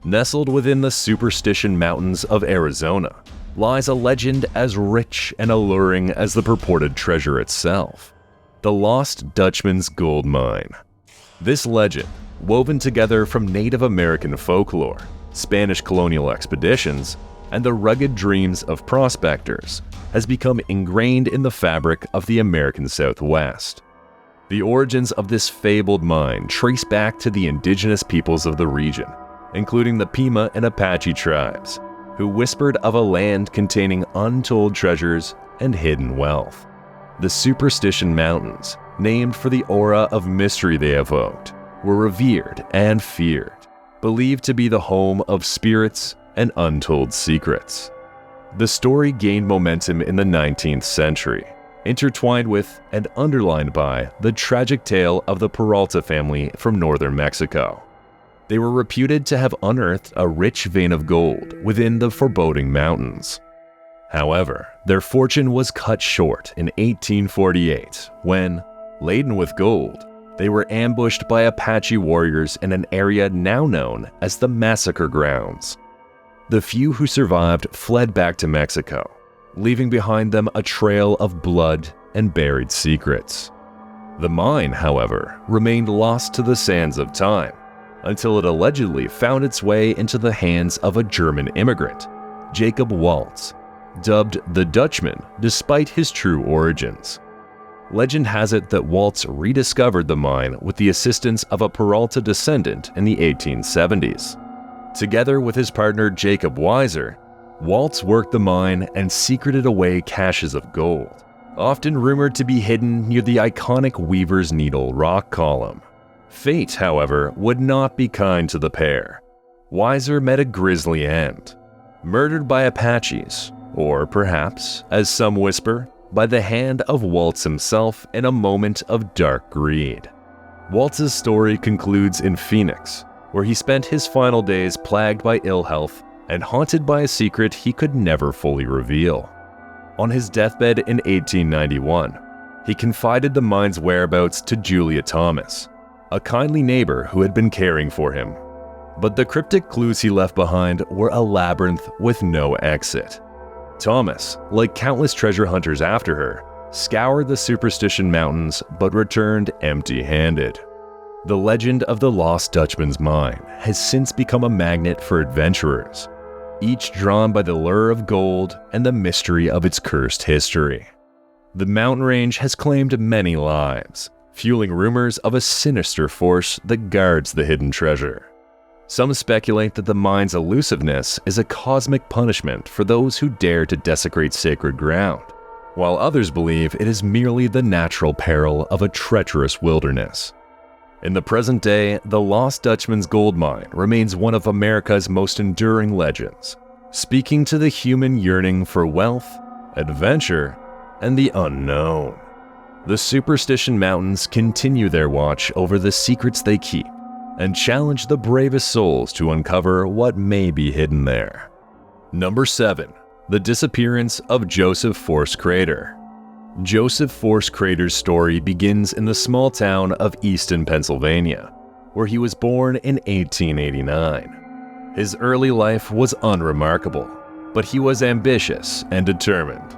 Nestled within the Superstition Mountains of Arizona lies a legend as rich and alluring as the purported treasure itself: the Lost Dutchman's Gold Mine. This legend, woven together from Native American folklore, Spanish colonial expeditions, and the rugged dreams of prospectors, has become ingrained in the fabric of the American Southwest. The origins of this fabled mine trace back to the indigenous peoples of the region, including the Pima and Apache tribes, who whispered of a land containing untold treasures and hidden wealth. The Superstition Mountains, named for the aura of mystery they evoked, were revered and feared, believed to be the home of spirits and untold secrets. The story gained momentum in the 19th century, intertwined with and underlined by the tragic tale of the Peralta family from northern Mexico. They were reputed to have unearthed a rich vein of gold within the foreboding mountains. However, their fortune was cut short in 1848 when, laden with gold, they were ambushed by Apache warriors in an area now known as the Massacre Grounds. The few who survived fled back to Mexico, leaving behind them a trail of blood and buried secrets. The mine, however, remained lost to the sands of time, until it allegedly found its way into the hands of a German immigrant, Jacob Waltz, dubbed the Dutchman despite his true origins. Legend has it that Waltz rediscovered the mine with the assistance of a Peralta descendant in the 1870s. Together with his partner Jacob Weiser, Waltz worked the mine and secreted away caches of gold, often rumored to be hidden near the iconic Weaver's Needle rock column. Fate, however, would not be kind to the pair. Weiser met a grisly end, murdered by Apaches, or perhaps, as some whisper, by the hand of Waltz himself in a moment of dark greed. Waltz's story concludes in Phoenix, where he spent his final days plagued by ill health and haunted by a secret he could never fully reveal. On his deathbed in 1891, he confided the mine's whereabouts to Julia Thomas, a kindly neighbor who had been caring for him. But the cryptic clues he left behind were a labyrinth with no exit. Thomas, like countless treasure hunters after her, scoured the Superstition Mountains but returned empty-handed. The legend of the Lost Dutchman's mine has since become a magnet for adventurers, each drawn by the lure of gold and the mystery of its cursed history. The mountain range has claimed many lives, fueling rumors of a sinister force that guards the hidden treasure. Some speculate that the mine's elusiveness is a cosmic punishment for those who dare to desecrate sacred ground, while others believe it is merely the natural peril of a treacherous wilderness. In the present day, the Lost Dutchman's gold mine remains one of America's most enduring legends, speaking to the human yearning for wealth, adventure, and the unknown. The Superstition Mountains continue their watch over the secrets they keep, and challenge the bravest souls to uncover what may be hidden there. Number 7. The disappearance of Joseph Force Crater. Joseph Force Crater's story begins in the small town of Easton, Pennsylvania, where he was born in 1889. His early life was unremarkable, but he was ambitious and determined.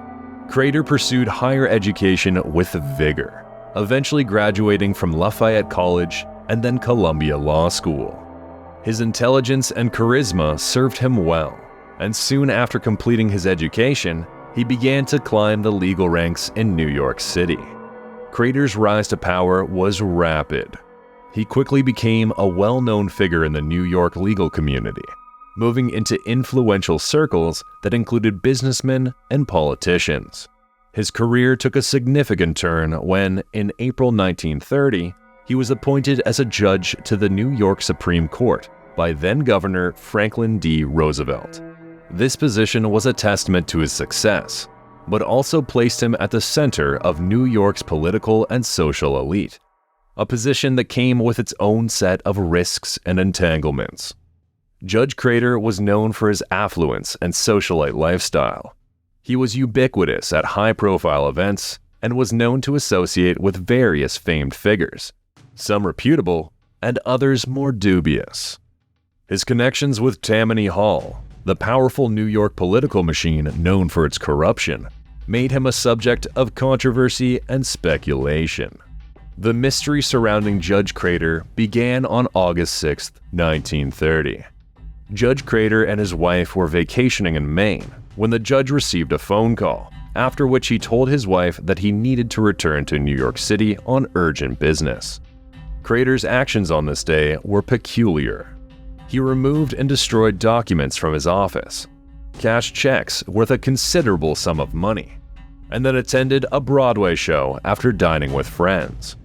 Crater pursued higher education with vigor, eventually graduating from Lafayette College and then Columbia Law School. His intelligence and charisma served him well, and soon after completing his education, he began to climb the legal ranks in New York City. Crater's rise to power was rapid. He quickly became a well-known figure in the New York legal community, moving into influential circles that included businessmen and politicians. His career took a significant turn when, in April 1930, he was appointed as a judge to the New York Supreme Court by then-Governor Franklin D. Roosevelt. This position was a testament to his success, but also placed him at the center of New York's political and social elite, a position that came with its own set of risks and entanglements. Judge Crater was known for his affluence and socialite lifestyle. He was ubiquitous at high-profile events and was known to associate with various famed figures, some reputable and others more dubious. His connections with Tammany Hall, the powerful New York political machine known for its corruption, made him a subject of controversy and speculation. The mystery surrounding Judge Crater began on August 6, 1930. Judge Crater and his wife were vacationing in Maine when the judge received a phone call, after which he told his wife that he needed to return to New York City on urgent business. Crater's actions on this day were peculiar. He removed and destroyed documents from his office, cashed checks worth a considerable sum of money, and then attended a Broadway show after dining with friends.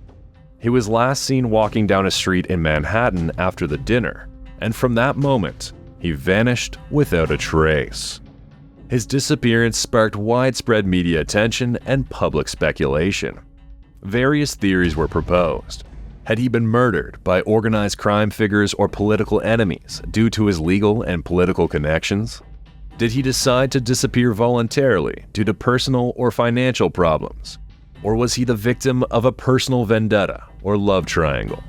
He was last seen walking down a street in Manhattan after the dinner, and from that moment, he vanished without a trace. His disappearance sparked widespread media attention and public speculation. Various theories were proposed. Had he been murdered by organized crime figures or political enemies due to his legal and political connections? Did he decide to disappear voluntarily due to personal or financial problems? Or was he the victim of a personal vendetta or love triangle?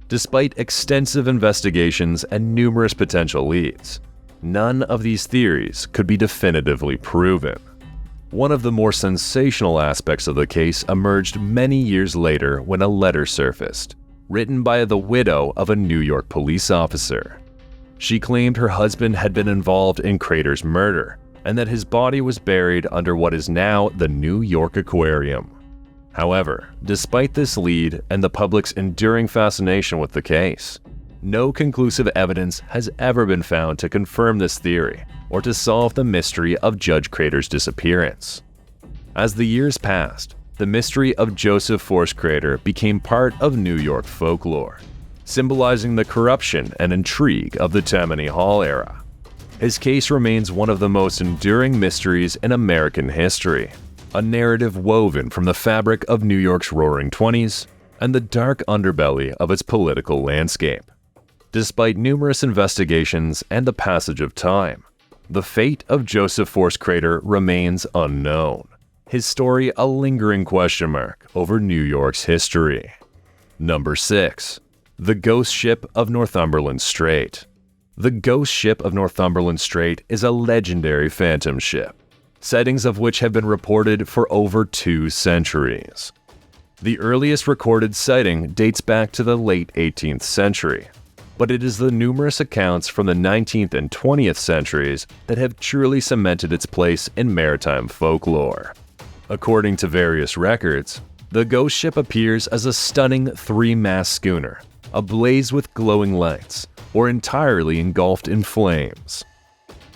Despite extensive investigations and numerous potential leads, none of these theories could be definitively proven. One of the more sensational aspects of the case emerged many years later when a letter surfaced, written by the widow of a New York police officer. She claimed her husband had been involved in Crater's murder, and that his body was buried under what is now the New York Aquarium. However, despite this lead and the public's enduring fascination with the case, no conclusive evidence has ever been found to confirm this theory or to solve the mystery of Judge Crater's disappearance. As the years passed, the mystery of Joseph Force Crater became part of New York folklore, symbolizing the corruption and intrigue of the Tammany Hall era. His case remains one of the most enduring mysteries in American history, a narrative woven from the fabric of New York's roaring 20s and the dark underbelly of its political landscape. Despite numerous investigations and the passage of time, the fate of Joseph Force Crater remains unknown, his story a lingering question mark over New York's history. Number 6. The Ghost Ship of Northumberland Strait. The Ghost Ship of Northumberland Strait is a legendary phantom ship, sightings of which have been reported for over 2 centuries. The earliest recorded sighting dates back to the late 18th century, but it is the numerous accounts from the 19th and 20th centuries that have truly cemented its place in maritime folklore. According to various records, the ghost ship appears as a stunning 3-mast schooner, ablaze with glowing lights, or entirely engulfed in flames.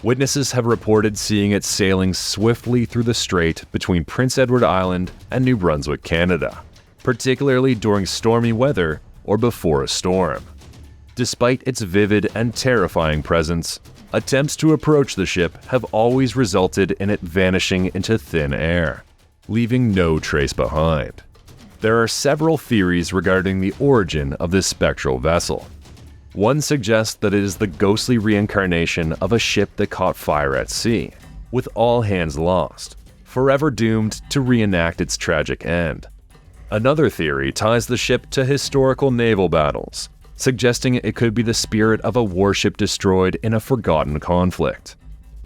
Witnesses have reported seeing it sailing swiftly through the strait between Prince Edward Island and New Brunswick, Canada, particularly during stormy weather or before a storm. Despite its vivid and terrifying presence, attempts to approach the ship have always resulted in it vanishing into thin air, leaving no trace behind. There are several theories regarding the origin of this spectral vessel. One suggests that it is the ghostly reincarnation of a ship that caught fire at sea, with all hands lost, forever doomed to reenact its tragic end. Another theory ties the ship to historical naval battles, suggesting it could be the spirit of a warship destroyed in a forgotten conflict.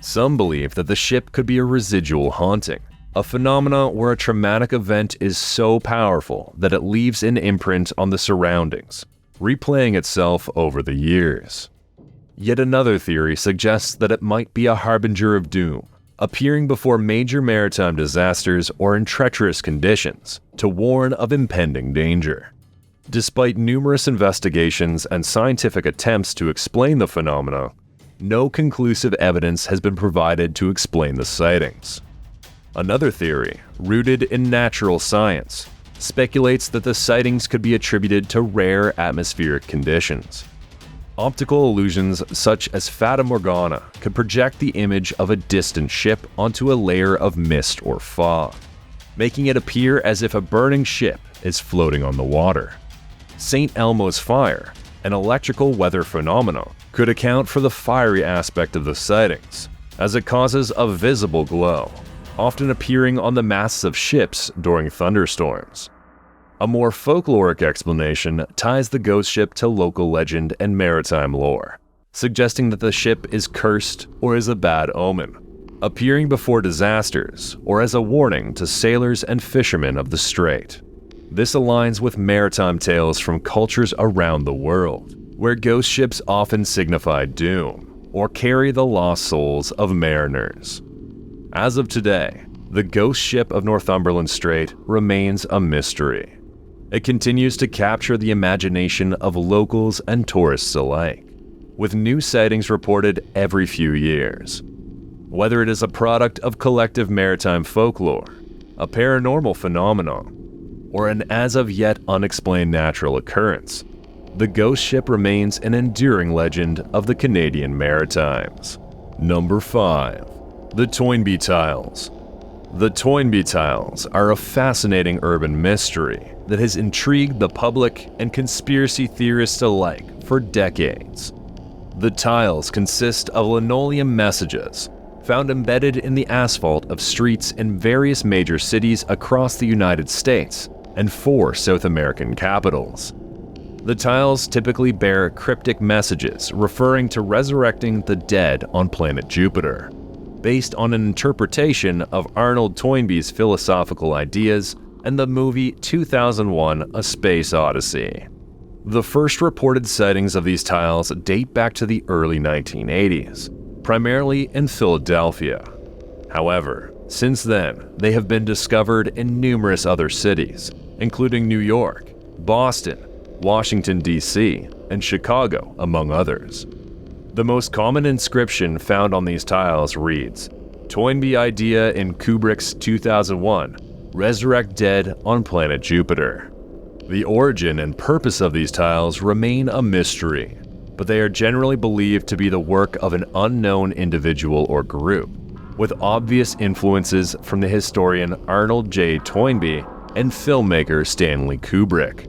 Some believe that the ship could be a residual haunting, a phenomenon where a traumatic event is so powerful that it leaves an imprint on the surroundings, replaying itself over the years. Yet another theory suggests that it might be a harbinger of doom, appearing before major maritime disasters or in treacherous conditions to warn of impending danger. Despite numerous investigations and scientific attempts to explain the phenomena, no conclusive evidence has been provided to explain the sightings. Another theory, rooted in natural science, speculates that the sightings could be attributed to rare atmospheric conditions. Optical illusions such as Fata Morgana could project the image of a distant ship onto a layer of mist or fog, making it appear as if a burning ship is floating on the water. St. Elmo's fire, an electrical weather phenomenon, could account for the fiery aspect of the sightings, as it causes a visible glow, often appearing on the masts of ships during thunderstorms. A more folkloric explanation ties the ghost ship to local legend and maritime lore, suggesting that the ship is cursed or is a bad omen, appearing before disasters or as a warning to sailors and fishermen of the strait. This aligns with maritime tales from cultures around the world, where ghost ships often signify doom or carry the lost souls of mariners. As of today, the ghost ship of Northumberland Strait remains a mystery. It continues to capture the imagination of locals and tourists alike, with new sightings reported every few years. Whether it is a product of collective maritime folklore, a paranormal phenomenon, or an as-of-yet unexplained natural occurrence, the ghost ship remains an enduring legend of the Canadian Maritimes. Number 5. The Toynbee Tiles. The Toynbee Tiles are a fascinating urban mystery that has intrigued the public and conspiracy theorists alike for decades. The tiles consist of linoleum messages found embedded in the asphalt of streets in various major cities across the United States and 4 South American capitals. The tiles typically bear cryptic messages referring to resurrecting the dead on planet Jupiter, based on an interpretation of Arnold Toynbee's philosophical ideas and the movie 2001: A Space Odyssey. The first reported sightings of these tiles date back to the early 1980s, primarily in Philadelphia. However, since then, they have been discovered in numerous other cities, including New York, Boston, Washington, D.C., and Chicago, among others. The most common inscription found on these tiles reads, "Toynbee idea in Kubrick's 2001, resurrect dead on planet Jupiter." The origin and purpose of these tiles remain a mystery, but they are generally believed to be the work of an unknown individual or group, with obvious influences from the historian Arnold J. Toynbee and filmmaker Stanley Kubrick.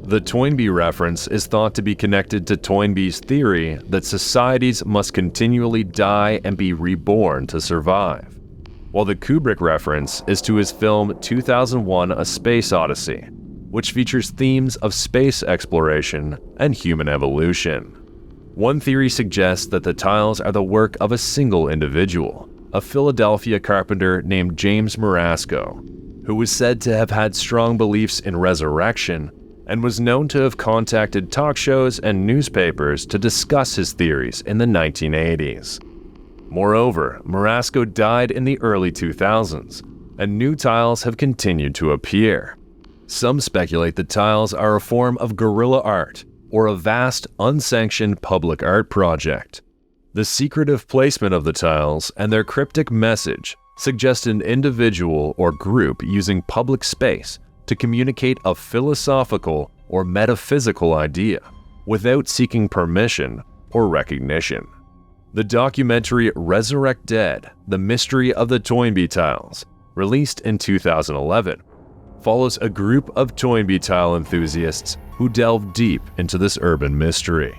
The Toynbee reference is thought to be connected to Toynbee's theory that societies must continually die and be reborn to survive, while the Kubrick reference is to his film 2001: A Space Odyssey, which features themes of space exploration and human evolution. One theory suggests that the tiles are the work of a single individual, a Philadelphia carpenter named James Marasco, who was said to have had strong beliefs in resurrection and was known to have contacted talk shows and newspapers to discuss his theories in the 1980s. Moreover, Marasco died in the early 2000s, and new tiles have continued to appear. Some speculate the tiles are a form of guerrilla art or a vast, unsanctioned public art project. The secretive placement of the tiles and their cryptic message suggest an individual or group using public space to communicate a philosophical or metaphysical idea without seeking permission or recognition. The documentary Resurrect Dead: The Mystery of the Toynbee Tiles, released in 2011, follows a group of Toynbee tile enthusiasts who delve deep into this urban mystery.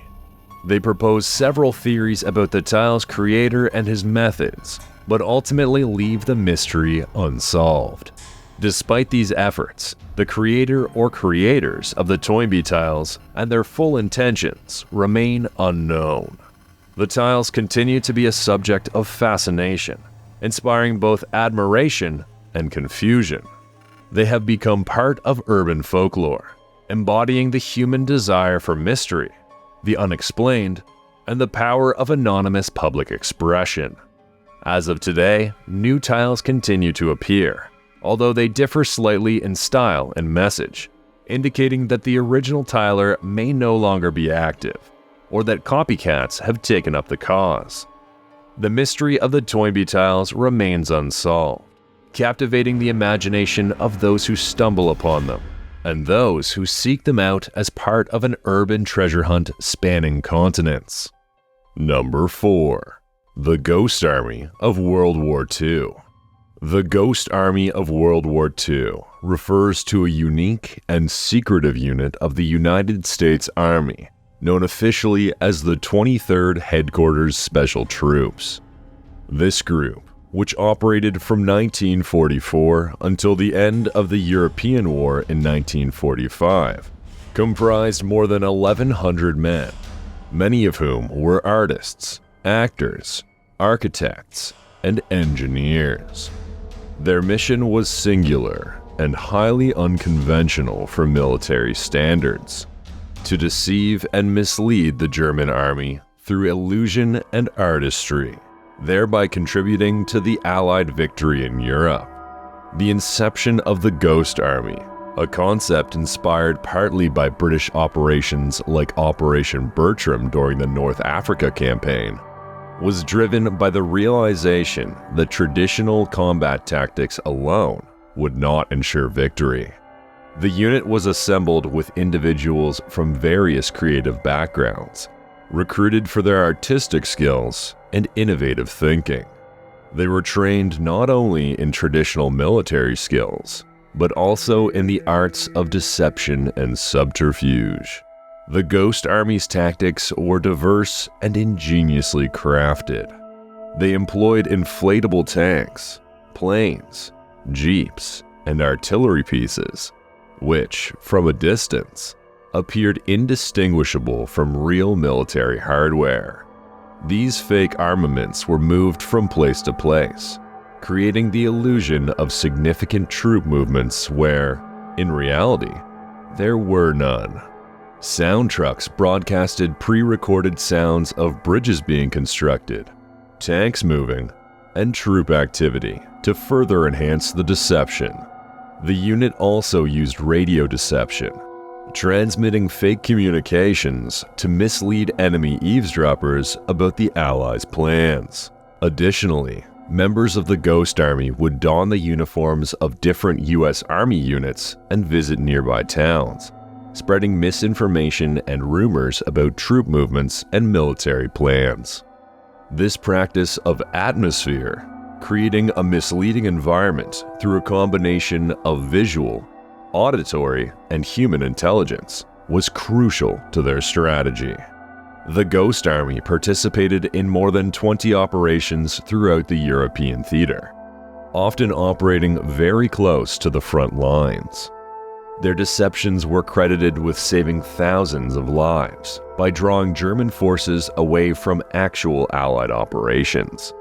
They propose several theories about the tile's creator and his methods, but ultimately leave the mystery unsolved. Despite these efforts, the creator or creators of the Toynbee tiles and their full intentions remain unknown. The tiles continue to be a subject of fascination, inspiring both admiration and confusion. They have become part of urban folklore, embodying the human desire for mystery, the unexplained, and the power of anonymous public expression. As of today, new tiles continue to appear, although they differ slightly in style and message, indicating that the original tiler may no longer be active, or that copycats have taken up the cause. The mystery of the Toynbee tiles remains unsolved, captivating the imagination of those who stumble upon them, and those who seek them out as part of an urban treasure hunt spanning continents. Number 4. The Ghost Army of World War II. The Ghost Army of World War II refers to a unique and secretive unit of the United States Army, known officially as the 23rd Headquarters Special Troops. This group, which operated from 1944 until the end of the European War in 1945, comprised more than 1,100 men, many of whom were artists, actors, architects, and engineers. Their mission was singular and highly unconventional for military standards: to deceive and mislead the German army through illusion and artistry, thereby contributing to the Allied victory in Europe. The inception of the Ghost Army, a concept inspired partly by British operations like Operation Bertram during the North Africa campaign, was driven by the realization that traditional combat tactics alone would not ensure victory. The unit was assembled with individuals from various creative backgrounds, recruited for their artistic skills and innovative thinking. They were trained not only in traditional military skills, but also in the arts of deception and subterfuge. The Ghost Army's tactics were diverse and ingeniously crafted. They employed inflatable tanks, planes, jeeps, and artillery pieces, which, from a distance, appeared indistinguishable from real military hardware. These fake armaments were moved from place to place, creating the illusion of significant troop movements where, in reality, there were none. Sound trucks broadcasted pre-recorded sounds of bridges being constructed, tanks moving, and troop activity to further enhance the deception. The unit also used radio deception, transmitting fake communications to mislead enemy eavesdroppers about the Allies' plans. Additionally, members of the Ghost Army would don the uniforms of different US Army units and visit nearby towns, spreading misinformation and rumors about troop movements and military plans. This practice of atmosphere, creating a misleading environment through a combination of visual, auditory, and human intelligence, was crucial to their strategy. The Ghost Army participated in more than 20 operations throughout the European theater, often operating very close to the front lines. Their deceptions were credited with saving thousands of lives by drawing German forces away from actual Allied operations.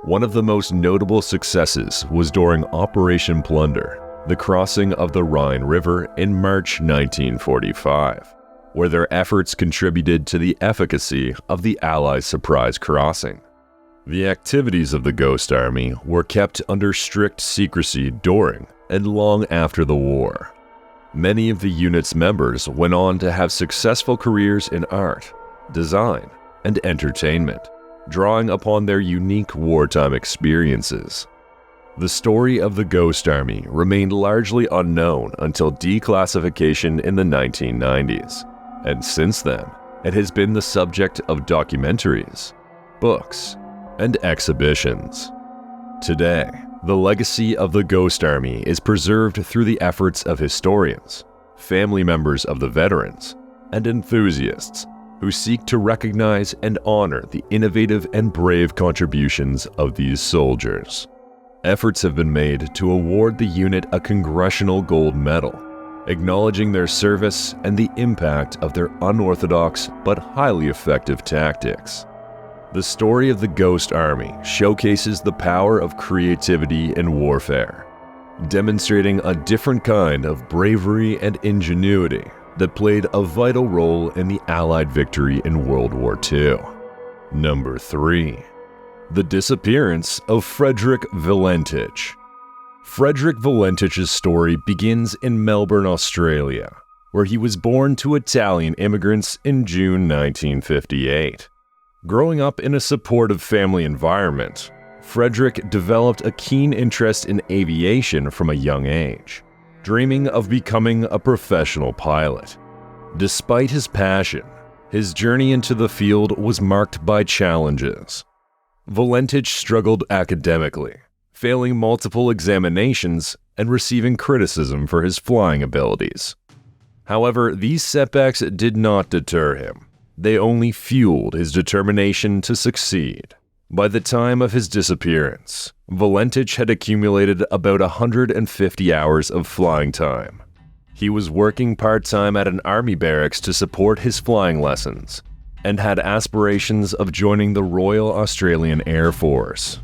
One of the most notable successes was during Operation Plunder, the crossing of the Rhine River in March 1945, where their efforts contributed to the efficacy of the Allies' surprise crossing. The activities of the Ghost Army were kept under strict secrecy during and long after the war. Many of the unit's members went on to have successful careers in art, design, and entertainment, drawing upon their unique wartime experiences. The story of the Ghost Army remained largely unknown until declassification in the 1990s, and since then, it has been the subject of documentaries, books, and exhibitions. Today, the legacy of the Ghost Army is preserved through the efforts of historians, family members of the veterans, and enthusiasts who seek to recognize and honor the innovative and brave contributions of these soldiers. Efforts have been made to award the unit a Congressional Gold Medal, acknowledging their service and the impact of their unorthodox but highly effective tactics. The story of the Ghost Army showcases the power of creativity in warfare, demonstrating a different kind of bravery and ingenuity that played a vital role in the Allied victory in World War II. Number 3. The disappearance of Frederick Valentich. Frederick Valentich's story begins in Melbourne, Australia, where he was born to Italian immigrants in June 1958. Growing up in a supportive family environment, Frederick developed a keen interest in aviation from a young age, dreaming of becoming a professional pilot. Despite his passion, his journey into the field was marked by challenges. Valentich struggled academically, failing multiple examinations and receiving criticism for his flying abilities. However, these setbacks did not deter him. They only fueled his determination to succeed. By the time of his disappearance, Valentich had accumulated about 150 hours of flying time. He was working part-time at an army barracks to support his flying lessons, and had aspirations of joining the Royal Australian Air Force.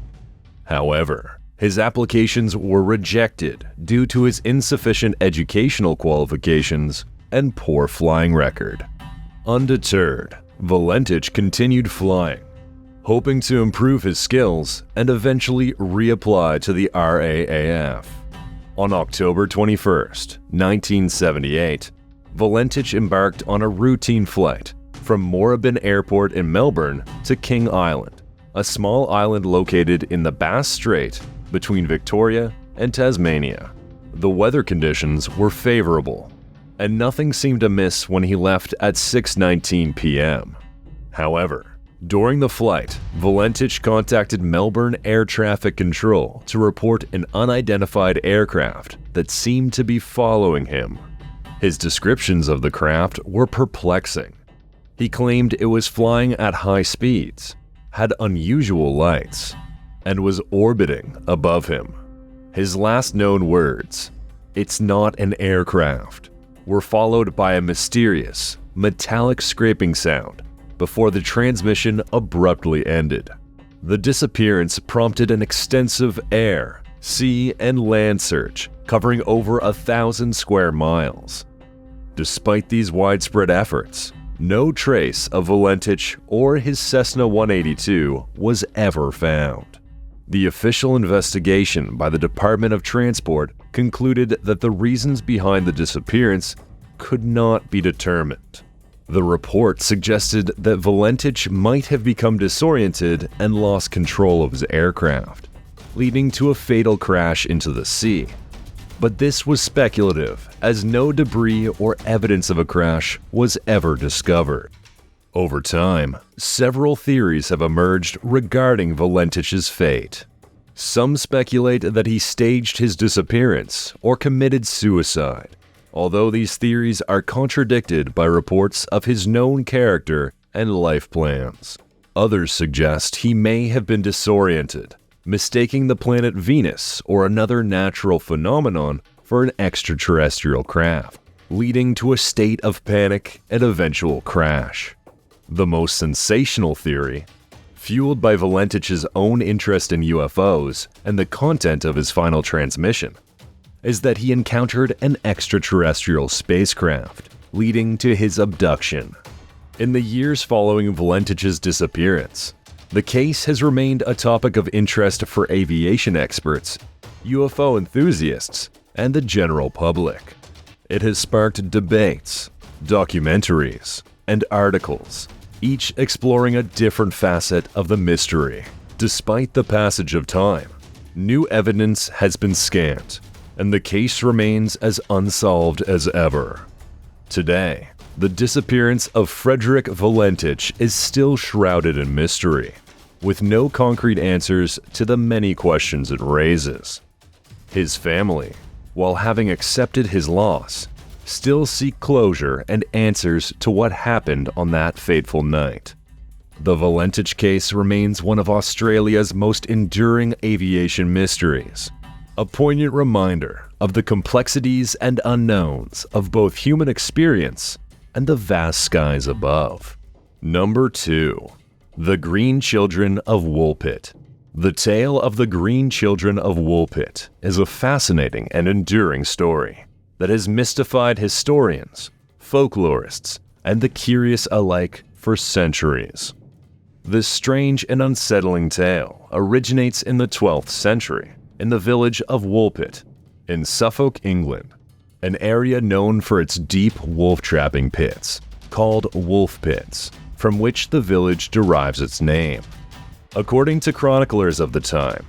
However, his applications were rejected due to his insufficient educational qualifications and poor flying record. Undeterred, Valentich continued flying, hoping to improve his skills and eventually reapply to the RAAF. On October 21, 1978, Valentich embarked on a routine flight from Moorabbin Airport in Melbourne to King Island, a small island located in the Bass Strait between Victoria and Tasmania. The weather conditions were favorable, and nothing seemed amiss when he left at 6:19 p.m. However, during the flight, Valentich contacted Melbourne Air Traffic Control to report an unidentified aircraft that seemed to be following him. His descriptions of the craft were perplexing. He claimed it was flying at high speeds, had unusual lights, and was orbiting above him. His last known words, "It's not an aircraft," were followed by a mysterious, metallic scraping sound before the transmission abruptly ended. The disappearance prompted an extensive air, sea, and land search covering over 1,000 square miles. Despite these widespread efforts, no trace of Valentich or his Cessna 182 was ever found. The official investigation by the Department of Transport concluded that the reasons behind the disappearance could not be determined. The report suggested that Valentich might have become disoriented and lost control of his aircraft, leading to a fatal crash into the sea. But this was speculative, as no debris or evidence of a crash was ever discovered. Over time, several theories have emerged regarding Valentich's fate. Some speculate that he staged his disappearance or committed suicide, although these theories are contradicted by reports of his known character and life plans. Others suggest he may have been disoriented, mistaking the planet Venus or another natural phenomenon for an extraterrestrial craft, leading to a state of panic and eventual crash. The most sensational theory, fueled by Valentich's own interest in UFOs and the content of his final transmission, is that he encountered an extraterrestrial spacecraft, leading to his abduction. In the years following Valentich's disappearance, the case has remained a topic of interest for aviation experts, UFO enthusiasts, and the general public. It has sparked debates, documentaries, and articles, each exploring a different facet of the mystery. Despite the passage of time, new evidence has been scant, and the case remains as unsolved as ever. Today, the disappearance of Frederick Valentich is still shrouded in mystery, with no concrete answers to the many questions it raises. His family, while having accepted his loss, still seek closure and answers to what happened on that fateful night. The Valentich case remains one of Australia's most enduring aviation mysteries, a poignant reminder of the complexities and unknowns of both human experience and the vast skies above. Number 2. The Green Children of Woolpit. The tale of the Green Children of Woolpit is a fascinating and enduring story that has mystified historians, folklorists, and the curious alike for centuries. This strange and unsettling tale originates in the 12th century in the village of Woolpit in Suffolk, England, an area known for its deep wolf-trapping pits, called wolf pits, from which the village derives its name. According to chroniclers of the time,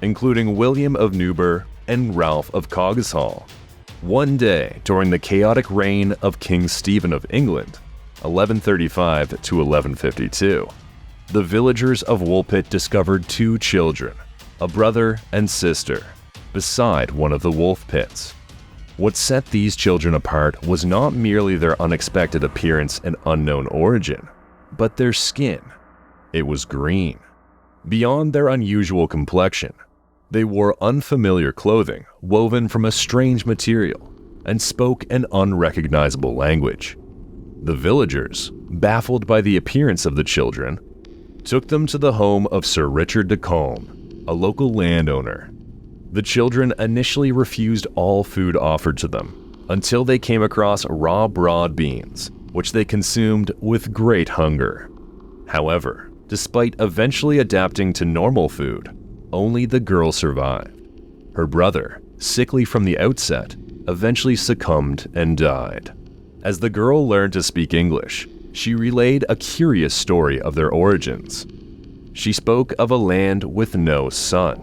including William of Newburgh and Ralph of Coggeshall, one day during the chaotic reign of King Stephen of England, 1135 to 1152, the villagers of Woolpit discovered 2 children, a brother and sister, beside one of the wolf pits. What set these children apart was not merely their unexpected appearance and unknown origin, but their skin. It was green. Beyond their unusual complexion, they wore unfamiliar clothing woven from a strange material and spoke an unrecognizable language. The villagers, baffled by the appearance of the children, took them to the home of Sir Richard de Calne, a local landowner. The children initially refused all food offered to them until they came across raw broad beans, which they consumed with great hunger. However, despite eventually adapting to normal food, only the girl survived. Her brother, sickly from the outset, eventually succumbed and died. As the girl learned to speak English, she relayed a curious story of their origins. She spoke of a land with no sun,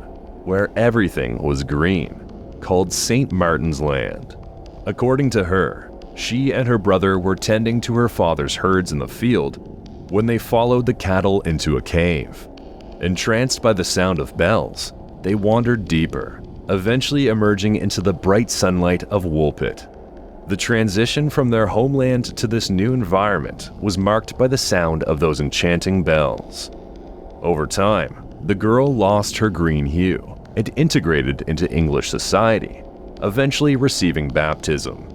where everything was green, called St. Martin's Land. According to her, she and her brother were tending to her father's herds in the field when they followed the cattle into a cave. Entranced by the sound of bells, they wandered deeper, eventually emerging into the bright sunlight of Woolpit. The transition from their homeland to this new environment was marked by the sound of those enchanting bells. Over time, the girl lost her green hue and integrated into English society, eventually receiving baptism.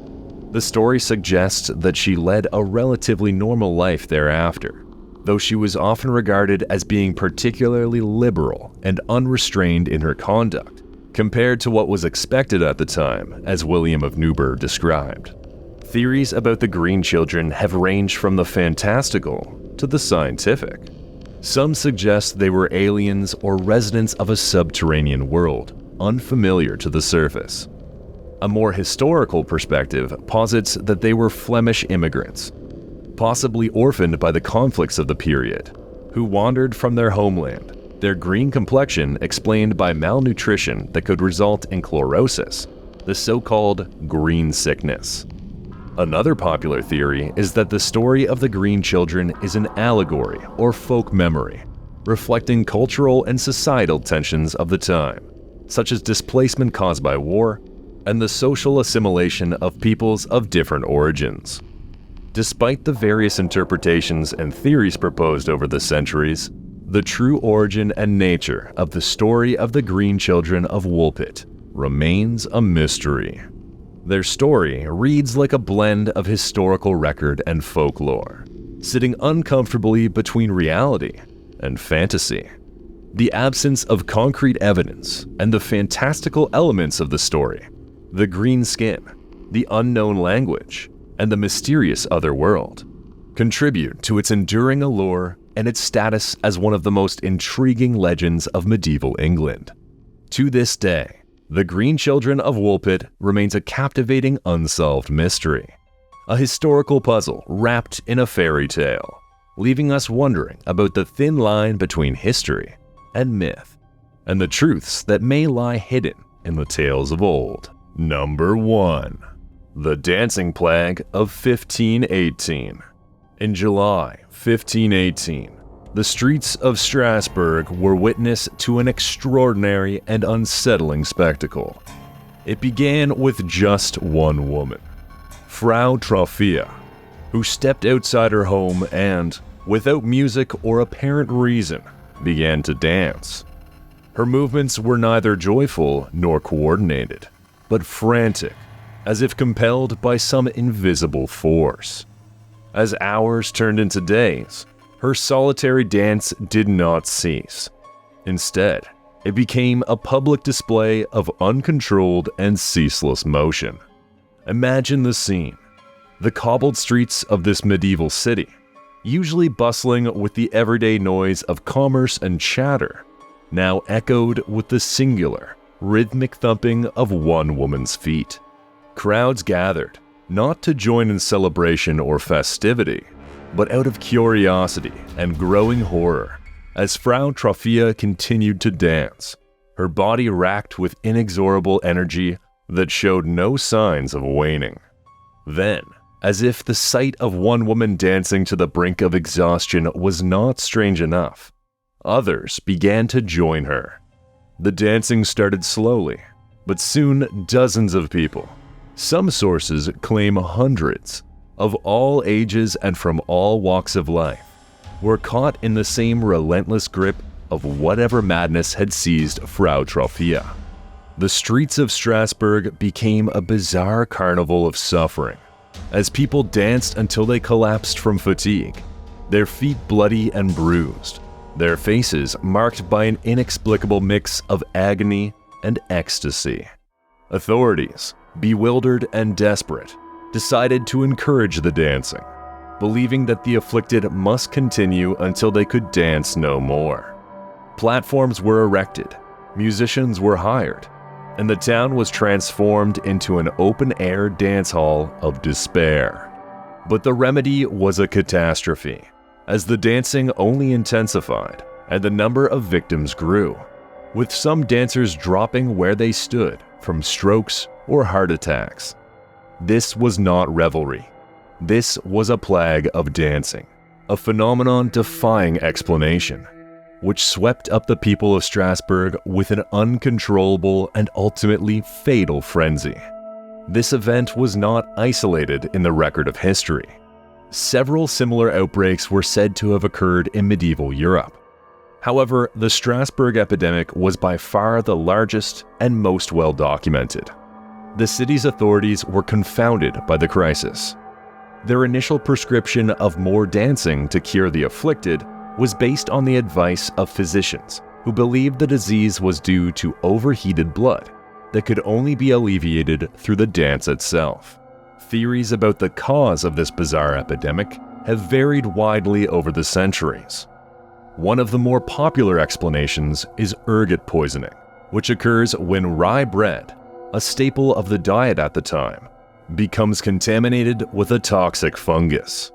The story suggests that she led a relatively normal life thereafter, though she was often regarded as being particularly liberal and unrestrained in her conduct, compared to what was expected at the time, as William of Newburgh described. Theories about the Green Children have ranged from the fantastical to the scientific. Some suggest they were aliens or residents of a subterranean world, unfamiliar to the surface. A more historical perspective posits that they were Flemish immigrants, possibly orphaned by the conflicts of the period, who wandered from their homeland, their green complexion explained by malnutrition that could result in chlorosis, the so-called green sickness. Another popular theory is that the story of the Green Children is an allegory or folk memory, reflecting cultural and societal tensions of the time, such as displacement caused by war and the social assimilation of peoples of different origins. Despite the various interpretations and theories proposed over the centuries, the true origin and nature of the story of the Green Children of Woolpit remains a mystery. Their story reads like a blend of historical record and folklore, sitting uncomfortably between reality and fantasy. The absence of concrete evidence and the fantastical elements of the story, the green skin, the unknown language, and the mysterious other world, contribute to its enduring allure and its status as one of the most intriguing legends of medieval England. To this day, the Green Children of Woolpit remains a captivating unsolved mystery, a historical puzzle wrapped in a fairy tale, leaving us wondering about the thin line between history and myth, and the truths that may lie hidden in the tales of old. Number 1. The Dancing Plague of 1518. In July 1518, the streets of Strasbourg were witness to an extraordinary and unsettling spectacle. It began with just one woman, Frau Trophia, who stepped outside her home and, without music or apparent reason, began to dance. Her movements were neither joyful nor coordinated, but frantic, as if compelled by some invisible force. As hours turned into days, her solitary dance did not cease. Instead, it became a public display of uncontrolled and ceaseless motion. Imagine the scene. The cobbled streets of this medieval city, usually bustling with the everyday noise of commerce and chatter, now echoed with the singular, rhythmic thumping of one woman's feet. Crowds gathered, not to join in celebration or festivity, but out of curiosity and growing horror, as Frau Trophia continued to dance, her body racked with inexorable energy that showed no signs of waning. Then, as if the sight of one woman dancing to the brink of exhaustion was not strange enough, others began to join her. The dancing started slowly, but soon dozens of people, some sources claim hundreds, of all ages and from all walks of life, were caught in the same relentless grip of whatever madness had seized Frau Trophia. The streets of Strasbourg became a bizarre carnival of suffering, as people danced until they collapsed from fatigue, their feet bloody and bruised, their faces marked by an inexplicable mix of agony and ecstasy. Authorities, bewildered and desperate, decided to encourage the dancing, believing that the afflicted must continue until they could dance no more. Platforms were erected, musicians were hired, and the town was transformed into an open-air dance hall of despair. But the remedy was a catastrophe, as the dancing only intensified and the number of victims grew, with some dancers dropping where they stood from strokes or heart attacks. This was not revelry. This was a plague of dancing, a phenomenon defying explanation, which swept up the people of Strasbourg with an uncontrollable and ultimately fatal frenzy. This event was not isolated in the record of history. Several similar outbreaks were said to have occurred in medieval Europe. However, the Strasbourg epidemic was by far the largest and most well documented. The city's authorities were confounded by the crisis. Their initial prescription of more dancing to cure the afflicted was based on the advice of physicians who believed the disease was due to overheated blood that could only be alleviated through the dance itself. Theories about the cause of this bizarre epidemic have varied widely over the centuries. One of the more popular explanations is ergot poisoning, which occurs when rye bread, a staple of the diet at the time, becomes contaminated with a toxic fungus.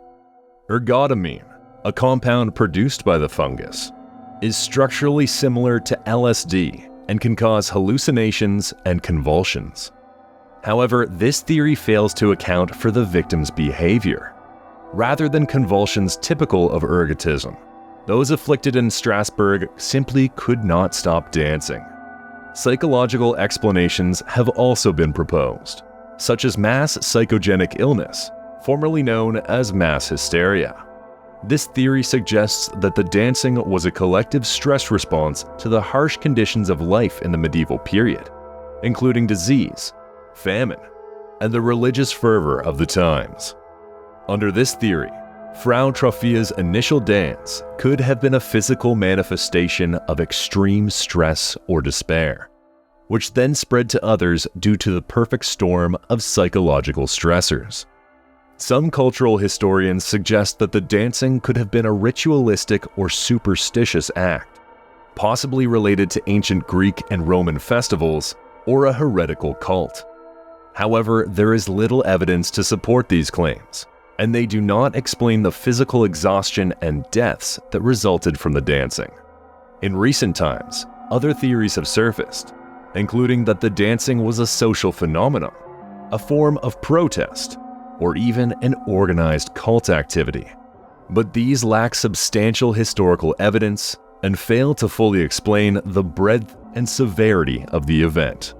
Ergotamine, a compound produced by the fungus, is structurally similar to LSD and can cause hallucinations and convulsions. However, this theory fails to account for the victim's behavior. Rather than convulsions typical of ergotism, those afflicted in Strasbourg simply could not stop dancing. Psychological explanations have also been proposed, such as mass psychogenic illness, formerly known as mass hysteria. This theory suggests that the dancing was a collective stress response to the harsh conditions of life in the medieval period, including disease, famine, and the religious fervor of the times. Under this theory, Frau Trofia's initial dance could have been a physical manifestation of extreme stress or despair, which then spread to others due to the perfect storm of psychological stressors. Some cultural historians suggest that the dancing could have been a ritualistic or superstitious act, possibly related to ancient Greek and Roman festivals or a heretical cult. However, there is little evidence to support these claims, and they do not explain the physical exhaustion and deaths that resulted from the dancing. In recent times, other theories have surfaced, including that the dancing was a social phenomenon, a form of protest, or even an organized cult activity. But these lack substantial historical evidence and fail to fully explain the breadth and severity of the event.